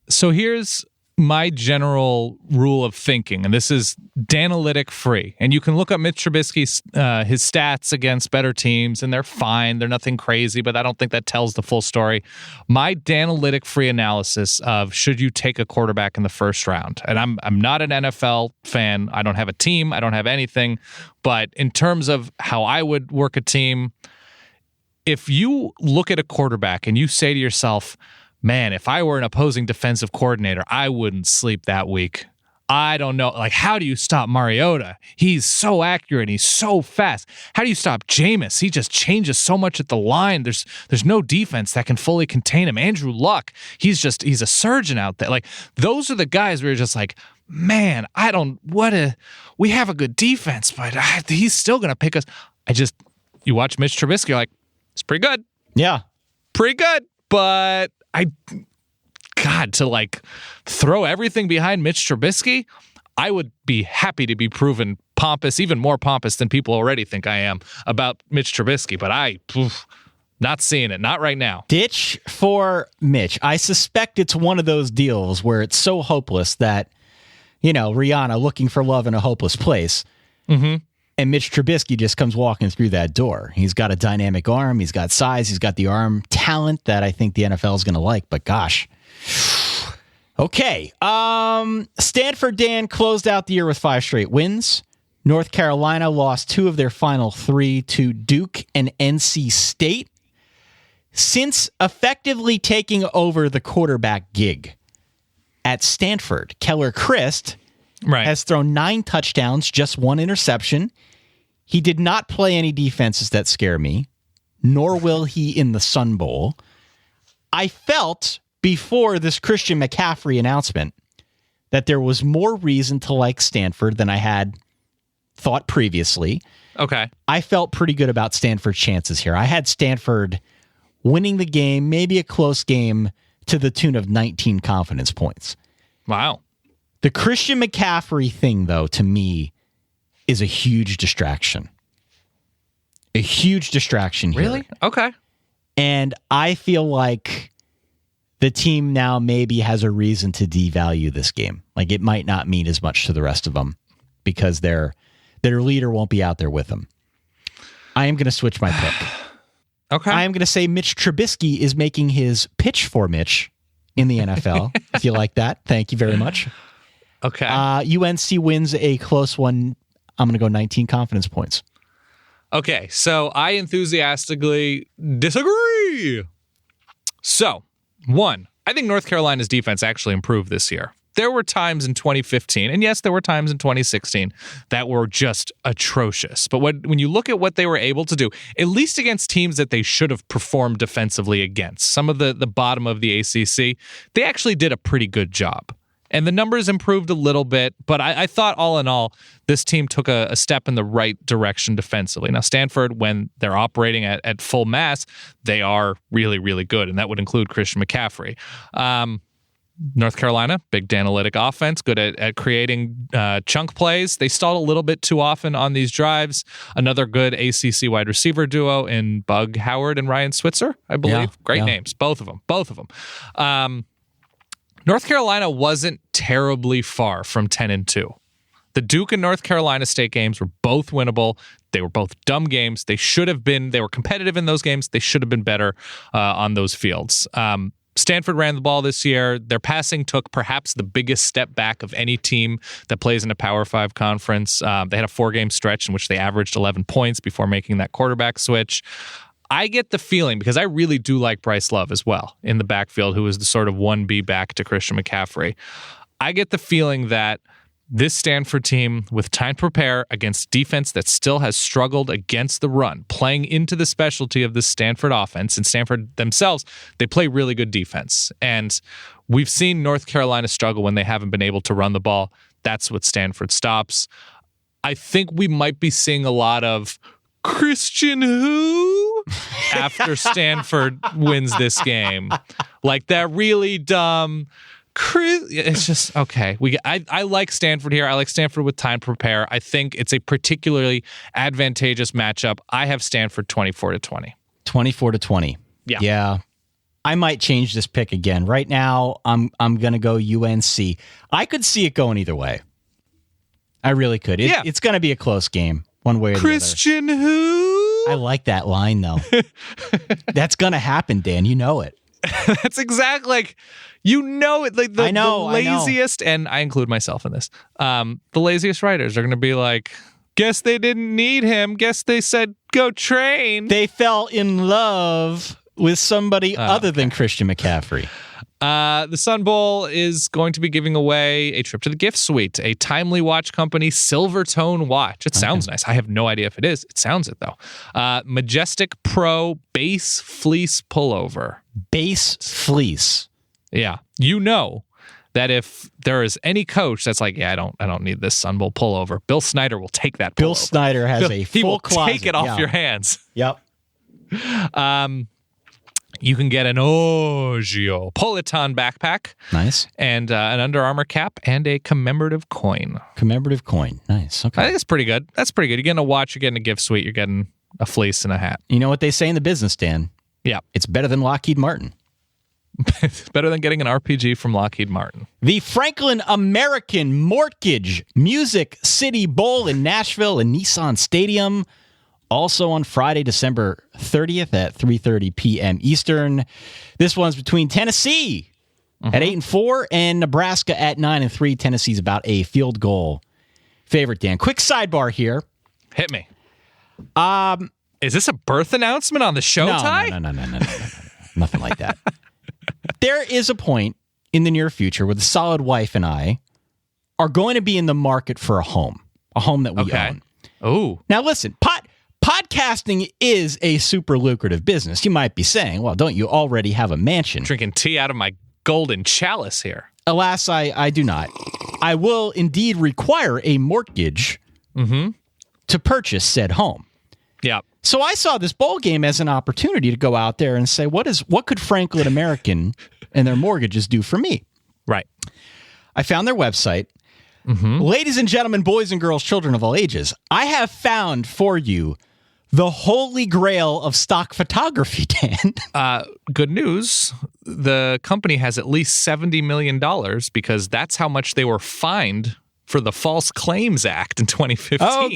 So here's my general rule of thinking, and this is Danalytic free. And you can look up Mitch Trubisky's his stats against better teams, and they're fine. They're nothing crazy, but I don't think that tells the full story. My Danalytic free analysis of should you take a quarterback in the first round, and I'm not an NFL fan. I don't have a team. I don't have anything. But in terms of how I would work a team, if you look at a quarterback and you say to yourself, man, if I were an opposing defensive coordinator, I wouldn't sleep that week. I don't know. Like, how do you stop Mariota? He's so accurate. He's so fast. How do you stop Jameis? He just changes so much at the line. There's no defense that can fully contain him. Andrew Luck, he's a surgeon out there. Like, those are the guys where you're just like, man, we have a good defense, but he's still going to pick us. You watch Mitch Trubisky, you're like, it's pretty good. Yeah. Pretty good. But to like throw everything behind Mitch Trubisky, I would be happy to be proven pompous, even more pompous than people already think I am about Mitch Trubisky. But not seeing it, not right now. Ditch for Mitch. I suspect it's one of those deals where it's so hopeless that, Rihanna looking for love in a hopeless place. Mm-hmm. And Mitch Trubisky just comes walking through that door. He's got a dynamic arm. He's got size. He's got the arm talent that I think the NFL is going to like. But gosh. Okay. Stanford, Dan, closed out the year with 5 straight wins. North Carolina lost 2 of their final 3 to Duke and NC State. Since effectively taking over the quarterback gig at Stanford, Keller Christ has thrown 9 touchdowns, just 1 interception. He did not play any defenses that scare me, nor will he in the Sun Bowl. I felt before this Christian McCaffrey announcement that there was more reason to like Stanford than I had thought previously. Okay. I felt pretty good about Stanford's chances here. I had Stanford winning the game, maybe a close game to the tune of 19 confidence points. Wow. The Christian McCaffrey thing, though, to me, is a huge distraction. A huge distraction here. Really? Okay. And I feel like the team now maybe has a reason to devalue this game. Like, it might not mean as much to the rest of them because their leader won't be out there with them. I am going to switch my pick. Okay. I am going to say Mitch Trubisky is making his pitch for Mitch in the NFL, if you like that. Thank you very much. Okay. UNC wins a close one. I'm going to go 19 confidence points. Okay, so I enthusiastically disagree. So, one, I think North Carolina's defense actually improved this year. There were times in 2015, and yes, there were times in 2016 that were just atrocious. But when you look at what they were able to do, at least against teams that they should have performed defensively against, some of the bottom of the ACC, they actually did a pretty good job. And the numbers improved a little bit, but I thought all in all, this team took a step in the right direction defensively. Now, Stanford, when they're operating at full mass, they are really, really good, and that would include Christian McCaffrey. North Carolina, big analytic offense, good at creating chunk plays. They stalled a little bit too often on these drives. Another good ACC wide receiver duo in Bug Howard and Ryan Switzer, I believe. Yeah, Great names, both of them. North Carolina wasn't terribly far from 10-2. The Duke and North Carolina State games were both winnable. They were both dumb games. They were competitive in those games. They should have been better on those fields. Stanford ran the ball this year. Their passing took perhaps the biggest step back of any team that plays in a Power 5 conference. They had a 4-game stretch in which they averaged 11 points before making that quarterback switch. I get the feeling, because I really do like Bryce Love as well in the backfield, who is the sort of 1B back to Christian McCaffrey. I get the feeling that this Stanford team, with time to prepare against defense that still has struggled against the run, playing into the specialty of this Stanford offense, and Stanford themselves, they play really good defense. And we've seen North Carolina struggle when they haven't been able to run the ball. That's what Stanford stops. I think we might be seeing a lot of Christian who after Stanford wins this game. Like that really dumb it's just okay. I like Stanford here. I like Stanford with time to prepare. I think it's a particularly advantageous matchup. I have Stanford 24-20. 24-20. Yeah. I might change this pick again. Right now, I'm going to go UNC. I could see it going either way. I really could. It's going to be a close game, one way or the other. Christian who? I like that line, though. That's going to happen, Dan. You know it. That's exactly like, you know it. Like the laziest, and I include myself in this. The laziest writers are going to be like, guess they didn't need him. Guess they said go train. They fell in love with somebody other than Christian McCaffrey. The Sun Bowl is going to be giving away a trip to the gift suite, a Timely Watch Company Silvertone watch. It sounds nice. I have no idea if it is. It sounds it, though. Majestic Pro Base Fleece Pullover. Base Fleece. Yeah. You know that if there is any coach that's like, I don't need this Sun Bowl pullover, Bill Snyder will take that pullover. Bill Snyder has a full He will closet. take it off your hands. Yep. You can get an Ogio Politan backpack. Nice. And an Under Armour cap and a commemorative coin. Commemorative coin. Nice. Okay. I think it's pretty good. That's pretty good. You're getting a watch, you're getting a gift suite, you're getting a fleece and a hat. You know what they say in the business, Dan? Yeah. It's better than Lockheed Martin. It's better than getting an RPG from Lockheed Martin. The Franklin American Mortgage Music City Bowl in Nashville and Nissan Stadium. Also on Friday, December 30th at 3:30 p.m. Eastern. This one's between Tennessee at 8-4 and Nebraska at 9-3. Tennessee's about a field goal favorite, Dan. Quick sidebar here. Hit me. Is this a birth announcement on the show, Ty? No. Nothing like that. There is a point in the near future where the solid wife and I are going to be in the market for a home that we own. Oh. Now listen, podcasting is a super lucrative business. You might be saying, well, don't you already have a mansion? Drinking tea out of my golden chalice here. Alas, I do not. I will indeed require a mortgage to purchase said home. Yeah. So I saw this bowl game as an opportunity to go out there and say, what could Franklin American and their mortgages do for me? Right. I found their website. Ladies and gentlemen, boys and girls, children of all ages, I have found for you the holy grail of stock photography, Dan. Good news. The company has at least $70 million because that's how much they were fined for the False Claims Act in 2015. Oh,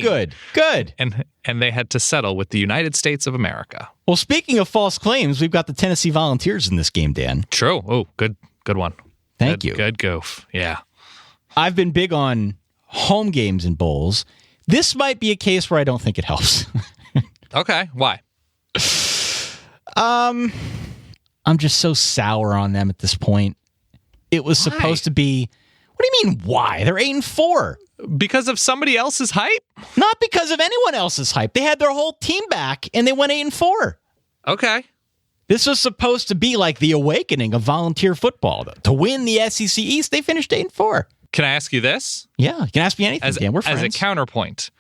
good. And they had to settle with the United States of America. Well, speaking of false claims, we've got the Tennessee Volunteers in this game, Dan. True. Oh, good Good one. Thank you. Good goof. Yeah. I've been big on home games in bowls. This might be a case where I don't think it helps. Okay. Why? I'm just so sour on them at this point. It was supposed to be. What do you mean, why? They're 8-4. Because of somebody else's hype? Not because of anyone else's hype. They had their whole team back, and they went 8-4. Okay. This was supposed to be like the awakening of volunteer football. To win the SEC East, they finished 8-4. Can I ask you this? Yeah, you can ask me anything, Dan. We're friends. As a counterpoint,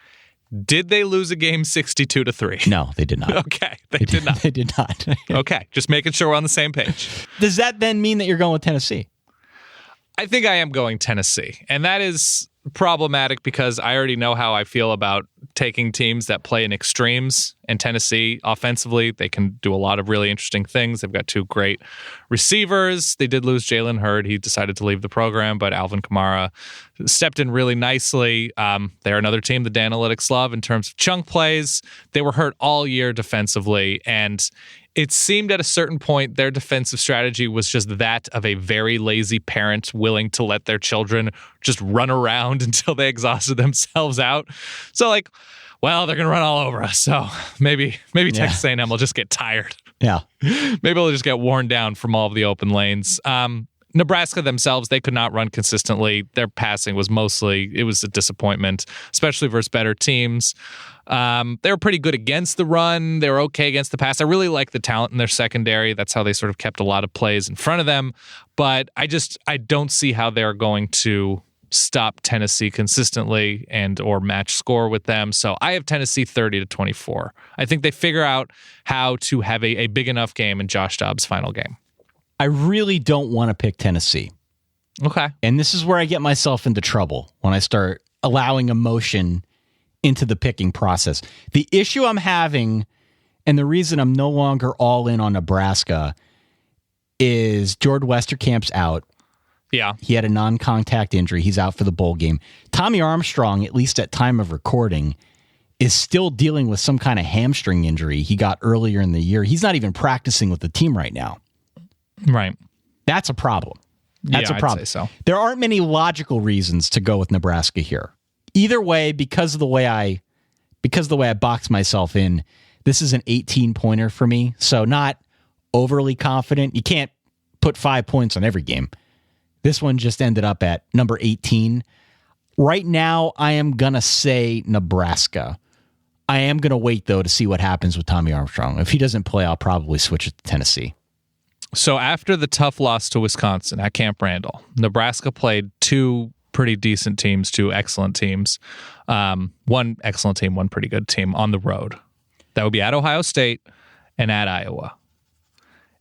did they lose a game 62-3? No, they did not. Okay, they did not. They did not. Okay, just making sure we're on the same page. Does that then mean that you're going with Tennessee? I think I am going Tennessee, and that is problematic because I already know how I feel about taking teams that play in extremes. And Tennessee, offensively, they can do a lot of really interesting things. They've got two great receivers. They did lose Jalen Hurd. He decided to leave the program, but Alvin Kamara stepped in really nicely. They're another team that the analytics love in terms of chunk plays. They were hurt all year defensively, and it seemed at a certain point their defensive strategy was just that of a very lazy parent willing to let their children just run around until they exhausted themselves out. So like, well, they're going to run all over us. So maybe Texas A&M will just get tired. Yeah. Maybe they'll just get worn down from all of the open lanes. Nebraska themselves, they could not run consistently. Their passing was it was a disappointment, especially versus better teams. They were pretty good against the run. They were okay against the pass. I really like the talent in their secondary. That's how they sort of kept a lot of plays in front of them. But I don't see how they're going to stop Tennessee consistently and or match score with them. So I have Tennessee 30-24. I think they figure out how to have a big enough game in Josh Dobbs' final game. I really don't want to pick Tennessee. Okay. And this is where I get myself into trouble when I start allowing emotion into the picking process. The issue I'm having, and the reason I'm no longer all in on Nebraska, is Jordan Westerkamp's out. Yeah. He had a non-contact injury. He's out for the bowl game. Tommy Armstrong, at least at time of recording, is still dealing with some kind of hamstring injury he got earlier in the year. He's not even practicing with the team right now. Right. That's a problem. That's a problem. I'd say so. There aren't many logical reasons to go with Nebraska here. Either way, because of the way I box myself in, this is an 18-pointer for me. So not overly confident. You can't put 5 points on every game. This one just ended up at number 18. Right now, I am going to say Nebraska. I am going to wait, though, to see what happens with Tommy Armstrong. If he doesn't play, I'll probably switch it to Tennessee. So after the tough loss to Wisconsin at Camp Randall, Nebraska played two pretty decent teams, two excellent teams. One excellent team, one pretty good team on the road. That would be at Ohio State and at Iowa.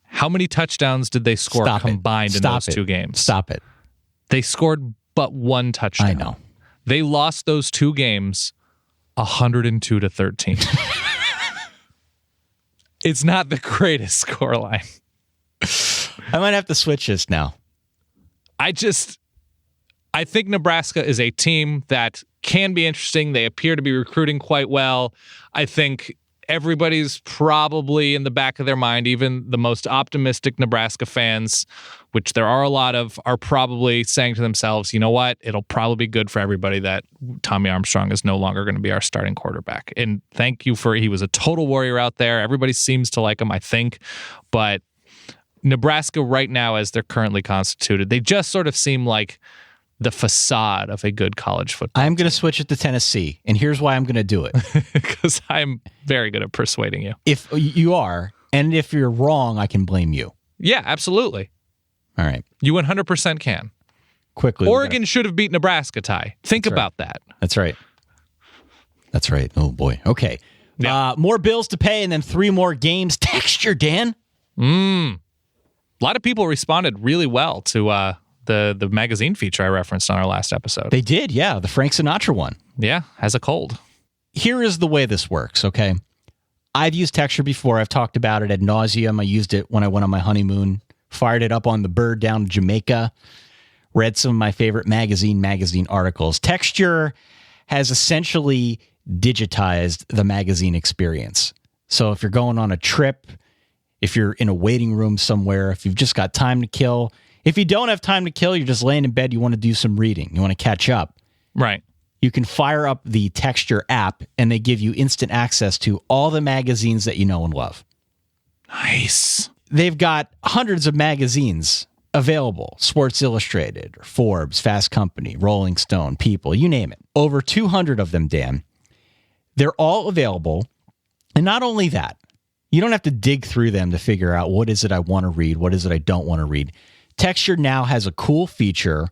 How many touchdowns did they score combined in those two games? Stop it. They scored but one touchdown. I know. They lost those two games 102-13. It's not the greatest scoreline. I might have to switch this now. I think Nebraska is a team that can be interesting. They appear to be recruiting quite well. I think everybody's probably in the back of their mind, even the most optimistic Nebraska fans, which there are a lot of, are probably saying to themselves, you know what? It'll probably be good for everybody that Tommy Armstrong is no longer going to be our starting quarterback. And thank you he was a total warrior out there. Everybody seems to like him, I think. But Nebraska right now, as they're currently constituted, they just sort of seem like the facade of a good college football. I'm going to switch it to Tennessee, and here's why I'm going to do it. Because I'm very good at persuading you. If you are, and if you're wrong, I can blame you. Yeah, absolutely. All right. You 100% can. Quickly. Oregon should have beat Nebraska, Ty. Think about that. That's right. That's right. Oh, boy. Okay. Yeah. More bills to pay and then 3 more games. Texture, Dan. A lot of people responded really well to the magazine feature I referenced on our last episode. They did, yeah. The Frank Sinatra one. Yeah, has a cold. Here is the way this works, okay? I've used Texture before. I've talked about it ad nauseum. I used it when I went on my honeymoon, fired it up on the bird down to Jamaica, read some of my favorite magazine articles. Texture has essentially digitized the magazine experience. So if you're going on a trip, if you're in a waiting room somewhere, if you've just got time to kill, If you don't have time to kill, you're just laying in bed, you want to do some reading, you want to catch up. Right. You can fire up the Texture app, and they give you instant access to all the magazines that you know and love. Nice. They've got hundreds of magazines available. Sports Illustrated, Forbes, Fast Company, Rolling Stone, People, you name it. Over 200 of them, Dan. They're all available. And not only that, you don't have to dig through them to figure out what is it I want to read, what is it I don't want to read. Texture now has a cool feature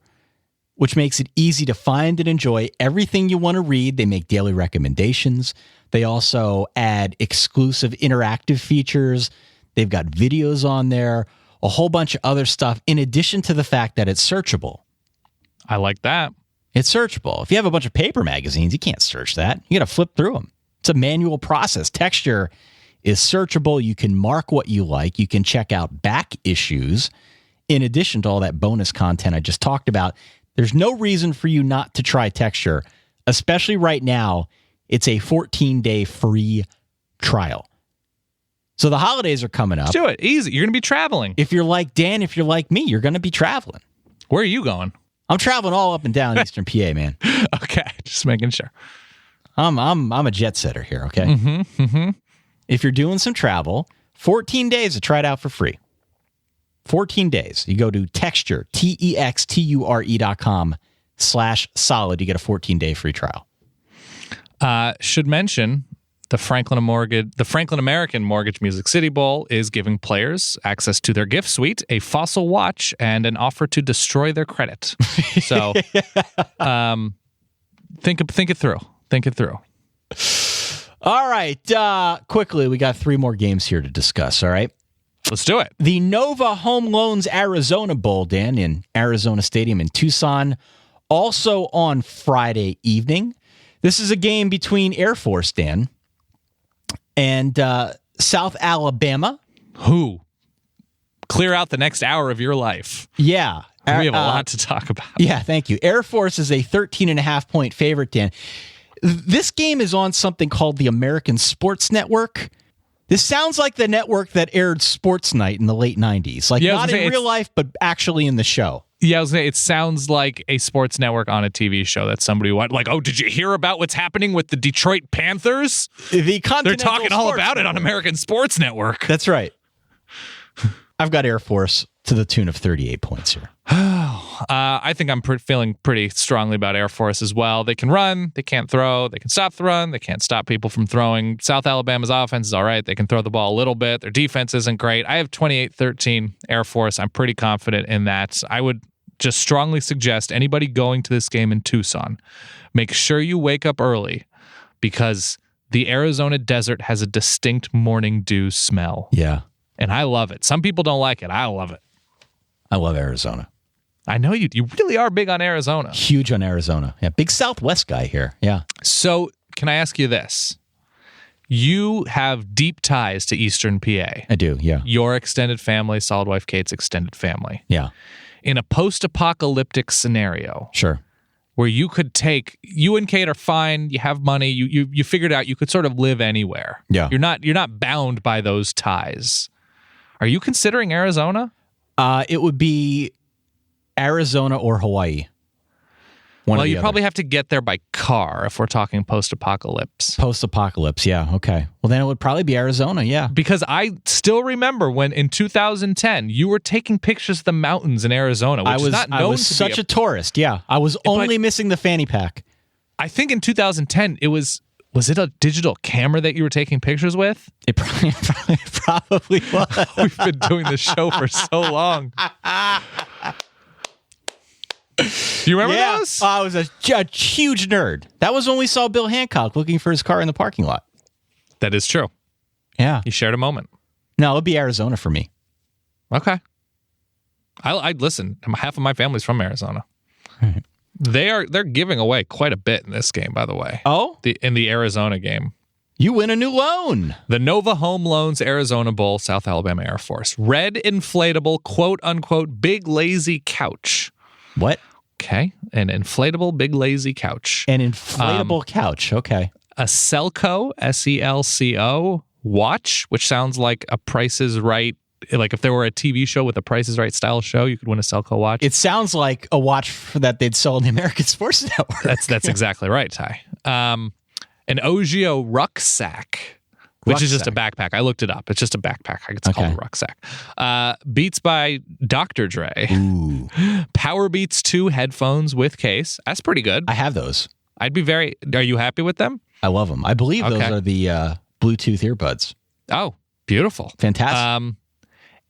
which makes it easy to find and enjoy everything you want to read. They make daily recommendations. They also add exclusive interactive features. They've got videos on there, a whole bunch of other stuff, in addition to the fact that it's searchable. I like that. It's searchable. If you have a bunch of paper magazines, you can't search that. You got to flip through them. It's a manual process. Texture is searchable. You can mark what you like. You can check out back issues in addition to all that bonus content I just talked about. There's no reason for you not to try Texture, especially right now. It's a 14-day free trial. So the holidays are coming up. Let's do it. Easy. You're going to be traveling. If you're like Dan, if you're like me, you're going to be traveling. Where are you going? I'm traveling all up and down Eastern PA, man. Okay, just making sure. I'm a jet setter here, okay? If you're doing some travel, 14 days to try it out for free. 14 days. You go to Texture, texture.com/solid. You get a 14-day free trial. Should mention the Franklin American Mortgage Music City Bowl is giving players access to their gift suite, a fossil watch, and an offer to destroy their credit. So, think it through. Think it through. All right. Quickly, we got 3 more games here to discuss. All right. Let's do it. The Nova Home Loans Arizona Bowl, Dan, in Arizona Stadium in Tucson, also on Friday evening. This is a game between Air Force, Dan, and South Alabama. Who? Clear out the next hour of your life. Yeah. We have a lot to talk about. Yeah, thank you. Air Force is a 13.5-point favorite, Dan. This game is on something called the American Sports Network. This sounds like the network that aired Sports Night in the late 90s. Like, not in real life, but actually in the show. Yeah, I was saying, it sounds like a sports network on a TV show that somebody went like, oh, did you hear about what's happening with the Detroit Panthers? They're talking all about it on American Sports Network. That's right. I've got Air Force to the tune of 38 points here. I think I'm feeling pretty strongly about Air Force as well. They can run, they can't throw, they can stop the run, they can't stop people from throwing. South Alabama's offense is all right. They can throw the ball a little bit. Their defense isn't great. I have 28-13 Air Force. I'm pretty confident in that. I would just strongly suggest anybody going to this game in Tucson, make sure you wake up early because the Arizona desert has a distinct morning dew smell. Yeah. And I love it. Some people don't like it. I love it. I love Arizona. I know you really are big on Arizona. Huge on Arizona. Yeah, big Southwest guy here. Yeah. So can I ask you this? You have deep ties to Eastern PA. I do, yeah. Your extended family, Solid Wife Kate's extended family. Yeah. In a post-apocalyptic scenario. Sure. Where you and Kate are fine, you have money, you figured out you could sort of live anywhere. Yeah. You're not bound by those ties. Are you considering Arizona? It would be Arizona or Hawaii. Well, you probably have to get there by car if we're talking post-apocalypse. Post-apocalypse, yeah, okay. Well, then it would probably be Arizona, yeah. Because I still remember when in 2010 you were taking pictures of the mountains in Arizona, which is not known I was to such a tourist, yeah. I was only missing the fanny pack. I think in 2010 it was it a digital camera that you were taking pictures with? It probably was. We've been doing this show for so long. You remember those? I was a huge nerd. That was when we saw Bill Hancock looking for his car in the parking lot. That is true. Yeah. You shared a moment. No, it would be Arizona for me. Okay. I listen. Half of my family's from Arizona. Right. They're giving away quite a bit in this game, by the way. Oh? In the Arizona game. You win a new loan. The Nova Home Loans Arizona Bowl, South Alabama Air Force. Red inflatable, quote unquote, big lazy couch. What? Okay. An inflatable big lazy couch. An inflatable couch. Okay. A Selco, Selco watch, which sounds like a Price is Right like if there were a TV show with a Price is Right style show, you could win a Selco watch. It sounds like a watch that they'd sell on the American Sports Network. That's exactly right, Ty. An Ogio rucksack, which is just a backpack. I looked it up. It's just a backpack. It's called a rucksack. Beats by Dr. Dre. Ooh. Power Beats 2 headphones with case. That's pretty good. I have those. Are you happy with them? I love them. I believe those are the Bluetooth earbuds. Oh, beautiful. Fantastic.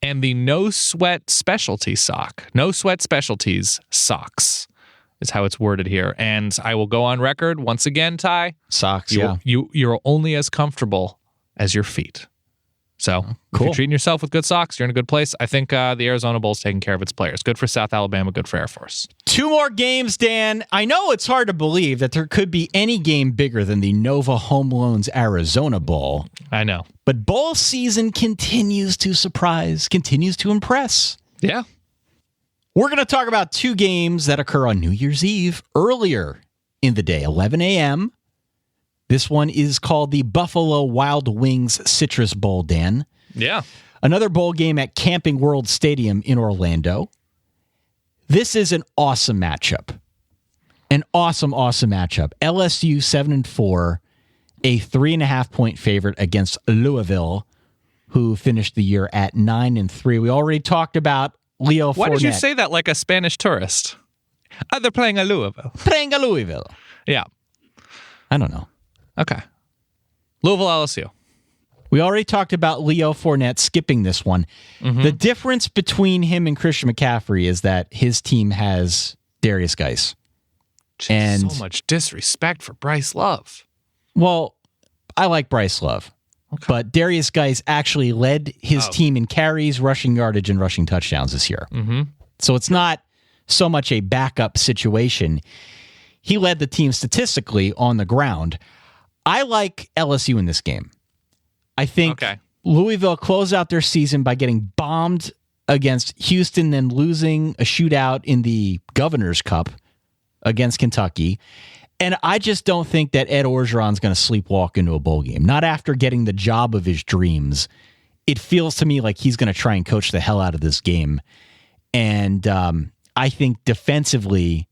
And the No Sweat Specialty sock. No Sweat Specialties socks is how it's worded here. And I will go on record once again, Ty. Socks, You're only as comfortable as your feet. So cool. If you're treating yourself with good socks, you're in a good place. I think the Arizona Bowl's taking care of its players. Good for South Alabama, good for Air Force. 2 more games, Dan. I know it's hard to believe that there could be any game bigger than the Nova Home Loans Arizona Bowl. I know. But bowl season continues to surprise, continues to impress. Yeah. We're going to talk about 2 games that occur on New Year's Eve earlier in the day, 11 a.m. This one is called the Buffalo Wild Wings Citrus Bowl, Dan. Yeah. Another bowl game at Camping World Stadium in Orlando. This is an awesome matchup. An awesome matchup. LSU 7-4, a 3.5-point favorite against Louisville, who finished the year at 9-3. We already talked about Leo Fournette. Why did you say that like a Spanish tourist? They're playing a Louisville. Playing a Louisville. Yeah. I don't know. Okay. Louisville, LSU. We already talked about Leo Fournette skipping this one. Mm-hmm. The difference between him and Christian McCaffrey is that his team has Darius Geis. And so much disrespect for Bryce Love. Well, I like Bryce Love. Okay. But Darius Geis actually led his team in carries, rushing yardage, and rushing touchdowns this year. Mm-hmm. So it's not so much a backup situation. He led the team statistically on the ground. I like LSU in this game. I think Louisville closed out their season by getting bombed against Houston, then losing a shootout in the Governor's Cup against Kentucky. And I just don't think that Ed Orgeron's going to sleepwalk into a bowl game. Not after getting the job of his dreams. It feels to me like he's going to try and coach the hell out of this game. And I think defensively,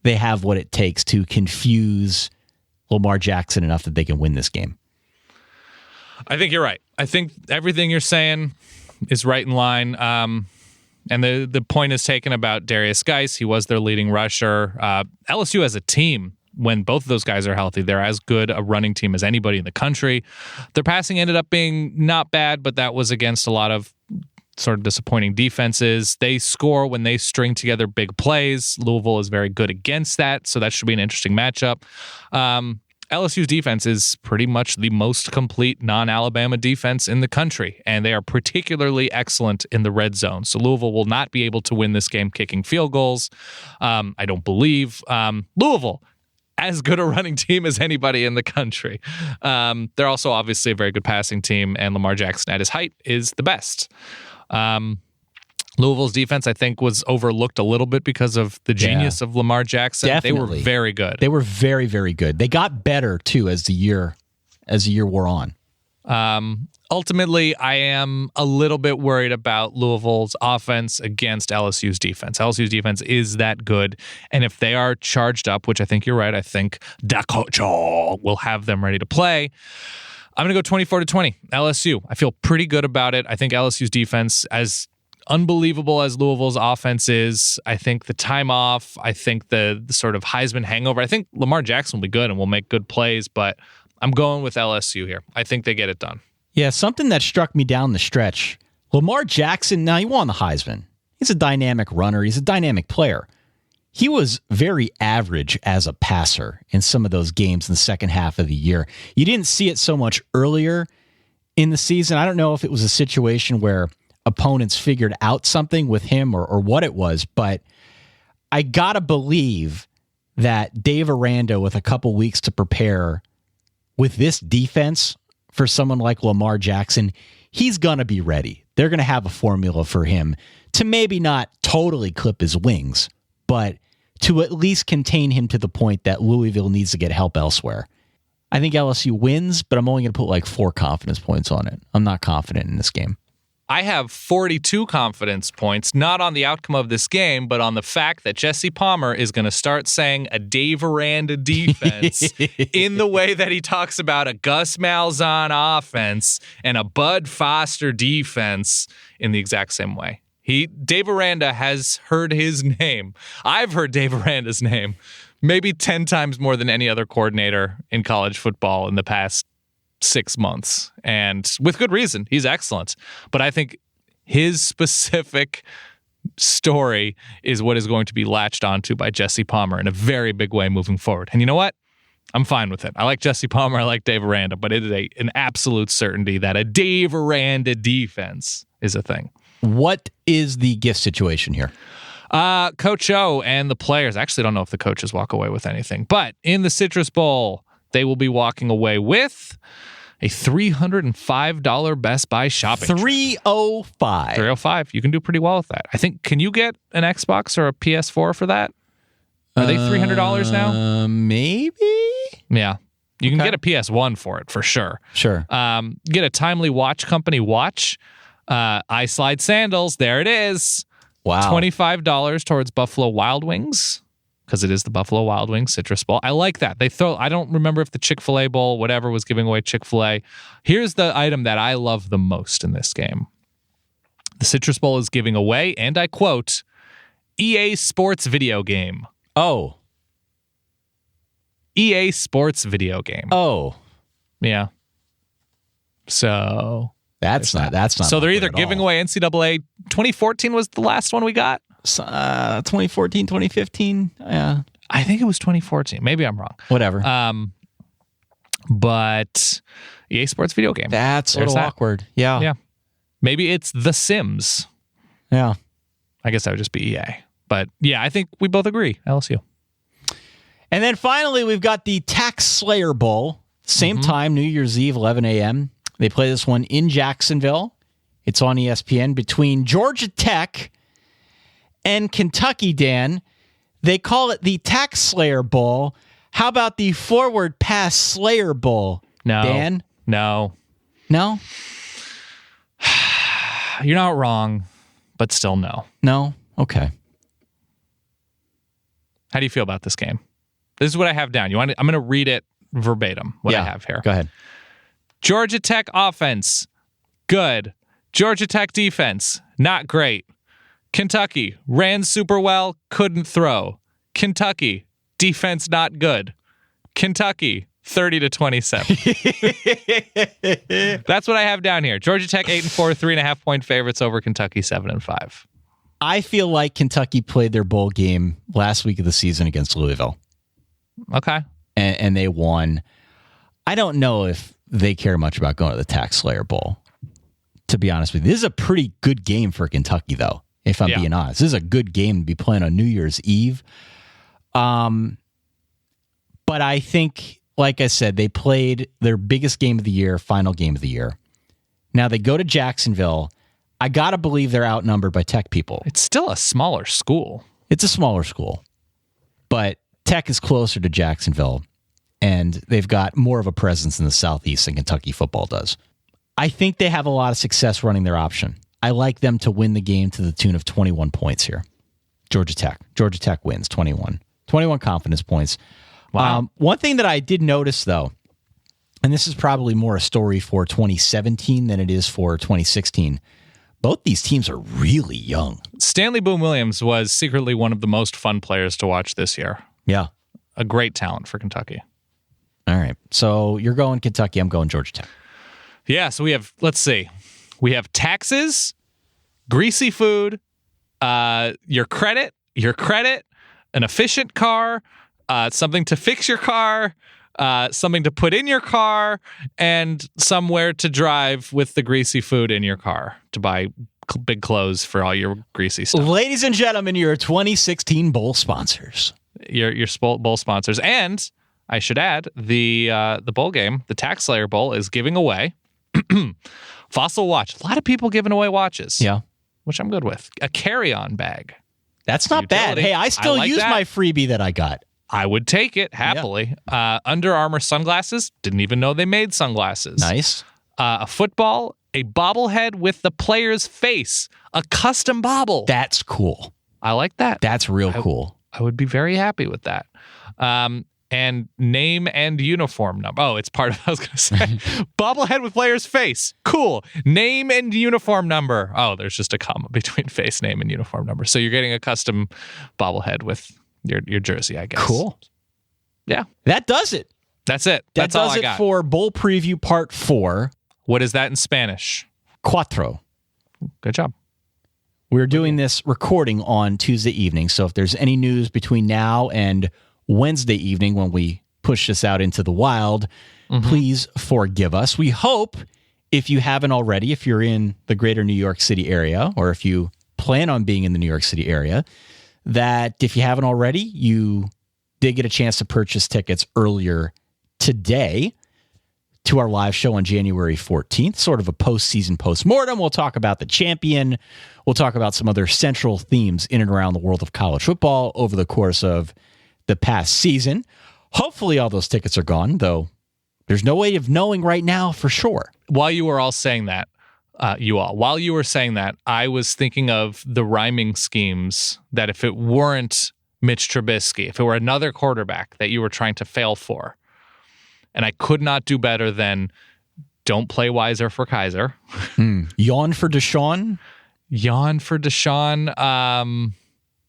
they have what it takes to confuse Lamar Jackson enough that they can win this game. I think you're right. I think everything you're saying is right in line. And the point is taken about Darius Geis. He was their leading rusher. LSU as a team, when both of those guys are healthy, they're as good a running team as anybody in the country. Their passing ended up being not bad, but that was against a lot of sort of disappointing defenses. They score when they string together big plays. Louisville is very good against that, so that should be an interesting matchup. LSU's defense is pretty much the most complete non-Alabama defense in the country, and they are particularly excellent in the red zone. So Louisville will not be able to win this game kicking field goals. I don't believe. Louisville, as good a running team as anybody in the country. They're also obviously a very good passing team, and Lamar Jackson at his height is the best. Louisville's defense, I think, was overlooked a little bit because of the genius of Lamar Jackson. Definitely. They were very good. They were very, very good. They got better too as the year wore on. Ultimately, I am a little bit worried about Louisville's offense against LSU's defense. LSU's defense is that good, and if they are charged up, which I think you're right, I think Dakota will have them ready to play. I'm going to go 24-20 LSU. I feel pretty good about it. I think LSU's defense, as unbelievable as Louisville's offense is, I think the time off, I think the sort of Heisman hangover, I think Lamar Jackson will be good and will make good plays, but I'm going with LSU here. I think they get it done. Yeah, something that struck me down the stretch. Lamar Jackson, now he won the Heisman. He's a dynamic runner. He's a dynamic player. He was very average as a passer in some of those games in the second half of the year. You didn't see it so much earlier in the season. I don't know if it was a situation where opponents figured out something with him or what it was, but I gotta believe that Dave Aranda, with a couple weeks to prepare with this defense for someone like Lamar Jackson, he's gonna be ready. They're gonna have a formula for him to maybe not totally clip his wings, but to at least contain him to the point that Louisville needs to get help elsewhere. I think LSU wins, but I'm only going to put like 4 confidence points on it. I'm not confident in this game. I have 42 confidence points, not on the outcome of this game, but on the fact that Jesse Palmer is going to start saying a Dave Aranda defense in the way that he talks about a Gus Malzahn offense and a Bud Foster defense in the exact same way. Dave Aranda has heard his name. I've heard Dave Aranda's name maybe 10 times more than any other coordinator in college football in the past 6 months. And with good reason. He's excellent. But I think his specific story is what is going to be latched onto by Jesse Palmer in a very big way moving forward. And you know what? I'm fine with it. I like Jesse Palmer. I like Dave Aranda. But it is an absolute certainty that a Dave Aranda defense is a thing. What is the gift situation here? Coach O and the players. I actually don't know if the coaches walk away with anything. But in the Citrus Bowl, they will be walking away with a $305 Best Buy shopping trip. $305. You can do pretty well with that. I think, can you get an Xbox or a PS4 for that? Are they $300 now? Maybe. Yeah. You can get a PS1 for it, for sure. Sure. Get a Timely Watch Company watch. iSlide sandals. There it is. Wow. $25 towards Buffalo Wild Wings, because it is the Buffalo Wild Wings Citrus Bowl. I like that. I don't remember if the Chick-fil-A Bowl, whatever, was giving away Chick-fil-A. Here's the item that I love the most in this game. The Citrus Bowl is giving away, and I quote, EA Sports video game. Oh. EA Sports video game. Oh. Yeah. So that's not. So they're either giving away NCAA 2014 was the last one we got. 2014, 2015. Yeah. I think it was 2014. Maybe I'm wrong. Whatever. But EA Sports video game. That's a little awkward. Yeah. Yeah. Maybe it's The Sims. Yeah. I guess that would just be EA. But yeah, I think we both agree. LSU. And then finally, we've got the Tax Slayer Bowl. Same time, New Year's Eve, 11 a.m. They play this one in Jacksonville. It's on ESPN between Georgia Tech and Kentucky, Dan. They call it the Tax Slayer Bowl. How about the Forward Pass Slayer Bowl, Dan? No. No? You're not wrong, but still no. No? Okay. How do you feel about this game? This is what I have down. I'm going to read it verbatim, what I have here. Go ahead. Georgia Tech offense, good. Georgia Tech defense, not great. Kentucky ran super well, couldn't throw. Kentucky defense not good. Kentucky 30-27. That's what I have down here. Georgia Tech 8-4, 3.5 point favorites over Kentucky 7-5. I feel like Kentucky played their bowl game last week of the season against Louisville. Okay. And they won. I don't know if they care much about going to the Tax Slayer Bowl, to be honest with you. This is a pretty good game for Kentucky, though, if I'm being honest. This is a good game to be playing on New Year's Eve. But I think, like I said, they played their biggest game of the year, final game of the year. Now they go to Jacksonville. I got to believe they're outnumbered by Tech people. It's still a smaller school. It's a smaller school, but Tech is closer to Jacksonville, and they've got more of a presence in the Southeast than Kentucky football does. I think they have a lot of success running their option. I like them to win the game to the tune of 21 points here. Georgia Tech. Georgia Tech wins 21. 21 confidence points. Wow. One thing that I did notice, though, and this is probably more a story for 2017 than it is for 2016, both these teams are really young. Stanley Boone Williams was secretly one of the most fun players to watch this year. Yeah. A great talent for Kentucky. All right. So you're going Kentucky. I'm going Georgia Tech. Yeah. So we have, let's see. We have taxes, greasy food, your credit, an efficient car, something to fix your car, something to put in your car, and somewhere to drive with the greasy food in your car to buy big clothes for all your greasy stuff. Ladies and gentlemen, your 2016 bowl sponsors. Your bowl sponsors. And I should add, the bowl game, the Tax Slayer Bowl, is giving away Fossil watch. A lot of people giving away watches. Yeah. Which I'm good with. A carry-on bag. That's not bad. Hey, I still use my freebie that I got. I would take it happily. Yeah. Under Armour sunglasses. Didn't even know they made sunglasses. Nice. A football a bobblehead with the player's face, a custom bobble. That's cool. I like that. That's real cool. I would be very happy with that. And name and uniform number. Oh, it's part of, I was going to say, bobblehead with player's face. Cool. Name and uniform number. Oh, there's just a comma between face, name, and uniform number. So you're getting a custom bobblehead with your jersey, I guess. Cool. Yeah. That does it. That's it. That That's all does I it got. for Bowl Preview Part 4. What is that in Spanish? Cuatro. Good job. We're doing this recording on Tuesday evening, so if there's any news between now and Wednesday evening when we push this out into the wild, please forgive us. We hope, if you haven't already, if you're in the greater New York City area, or if you plan on being in the New York City area, that if you haven't already, you did get a chance to purchase tickets earlier today to our live show on January 14th, sort of a postseason postmortem. We'll talk about the champion. We'll talk about some other central themes in and around the world of college football over the course of the past season. Hopefully all those tickets are gone, though there's no way of knowing right now for sure. While you were all saying that, while you were saying that, I was thinking of the rhyming schemes that if it weren't Mitch Trubisky, if it were another quarterback that you were trying to fail for, and I could not do better than don't play wiser for Kaiser. Yawn for Deshaun. Yawn for Deshaun.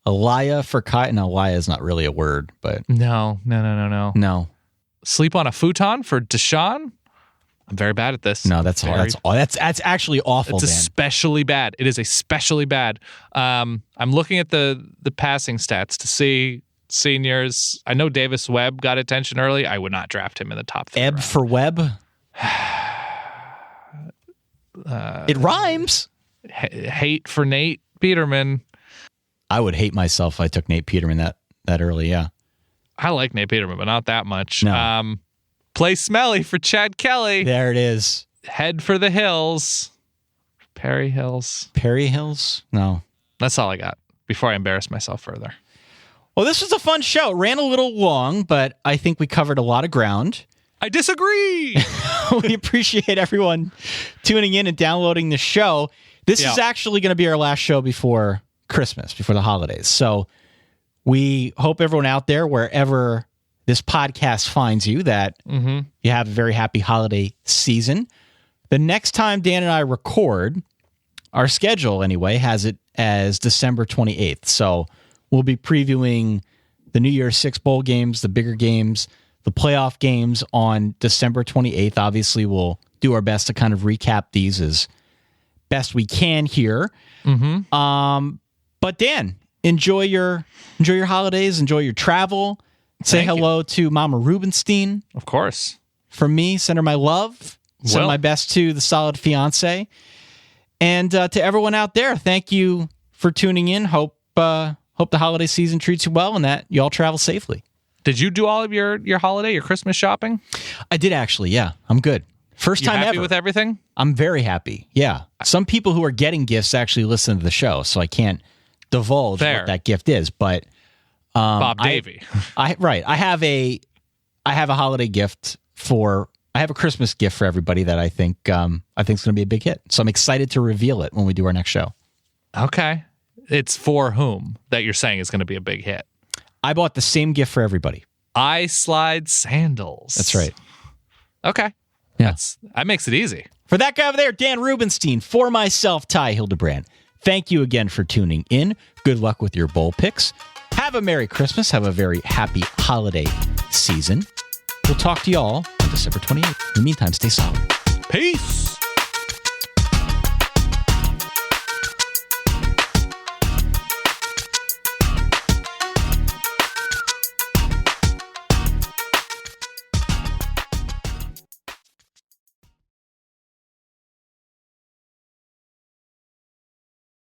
Elia for Kai. No, Elia is not really a word, but No. no. Sleep on a futon for Deshaun. I'm very bad at this. No, that's that's actually awful. It's Dan. especially bad. It is especially bad. I'm looking at the passing stats to see seniors. I know Davis Webb got attention early. I would not draft him in the top 3. Ebb for Webb. It rhymes. Hate for Nate Peterman. I would hate myself if I took Nate Peterman that early. Yeah. I like Nate Peterman, but not that much. No. Play Smelly for Chad Kelly. There it is. Head for the Hills. Perry Hills. Perry Hills? No. That's all I got before I embarrass myself further. Well, this was a fun show. It ran a little long, but I think we covered a lot of ground. I disagree. We appreciate everyone tuning in and downloading the show. This is actually going to be our last show before Christmas, before the holidays. So we hope everyone out there, wherever this podcast finds you, that you have a very happy holiday season. The next time Dan and I record, our schedule anyway has it as December 28th. So we'll be previewing the New Year's Six bowl games, the bigger games, the playoff games on December 28th. Obviously, we'll do our best to kind of recap these as best we can here. But Dan, enjoy your holidays, enjoy your travel. Say hello to Mama Rubenstein. Of course. From me, send her my love. Send my best to the solid fiance. And to everyone out there, thank you for tuning in. Hope the holiday season treats you well and that you all travel safely. Did you do all of your holiday, your Christmas shopping? I did actually, yeah. I'm good. First time happy ever. with everything? I'm very happy, yeah. Some people who are getting gifts actually listen to the show, so I can't divulge what that gift is. But Bob Davey. I have a holiday gift I have a Christmas gift for everybody that I think is going to be a big hit. So I'm excited to reveal it when we do our next show. Okay. It's for whom that you're saying is going to be a big hit? I bought the same gift for everybody. I slide sandals. That's right. Okay. Yeah. That makes it easy. For that guy over there, Dan Rubenstein, for myself, Ty Hildebrand, thank you again for tuning in. Good luck with your bowl picks. Have a Merry Christmas. Have a very happy holiday season. We'll talk to you all on December 28th. In the meantime, stay solid. Peace.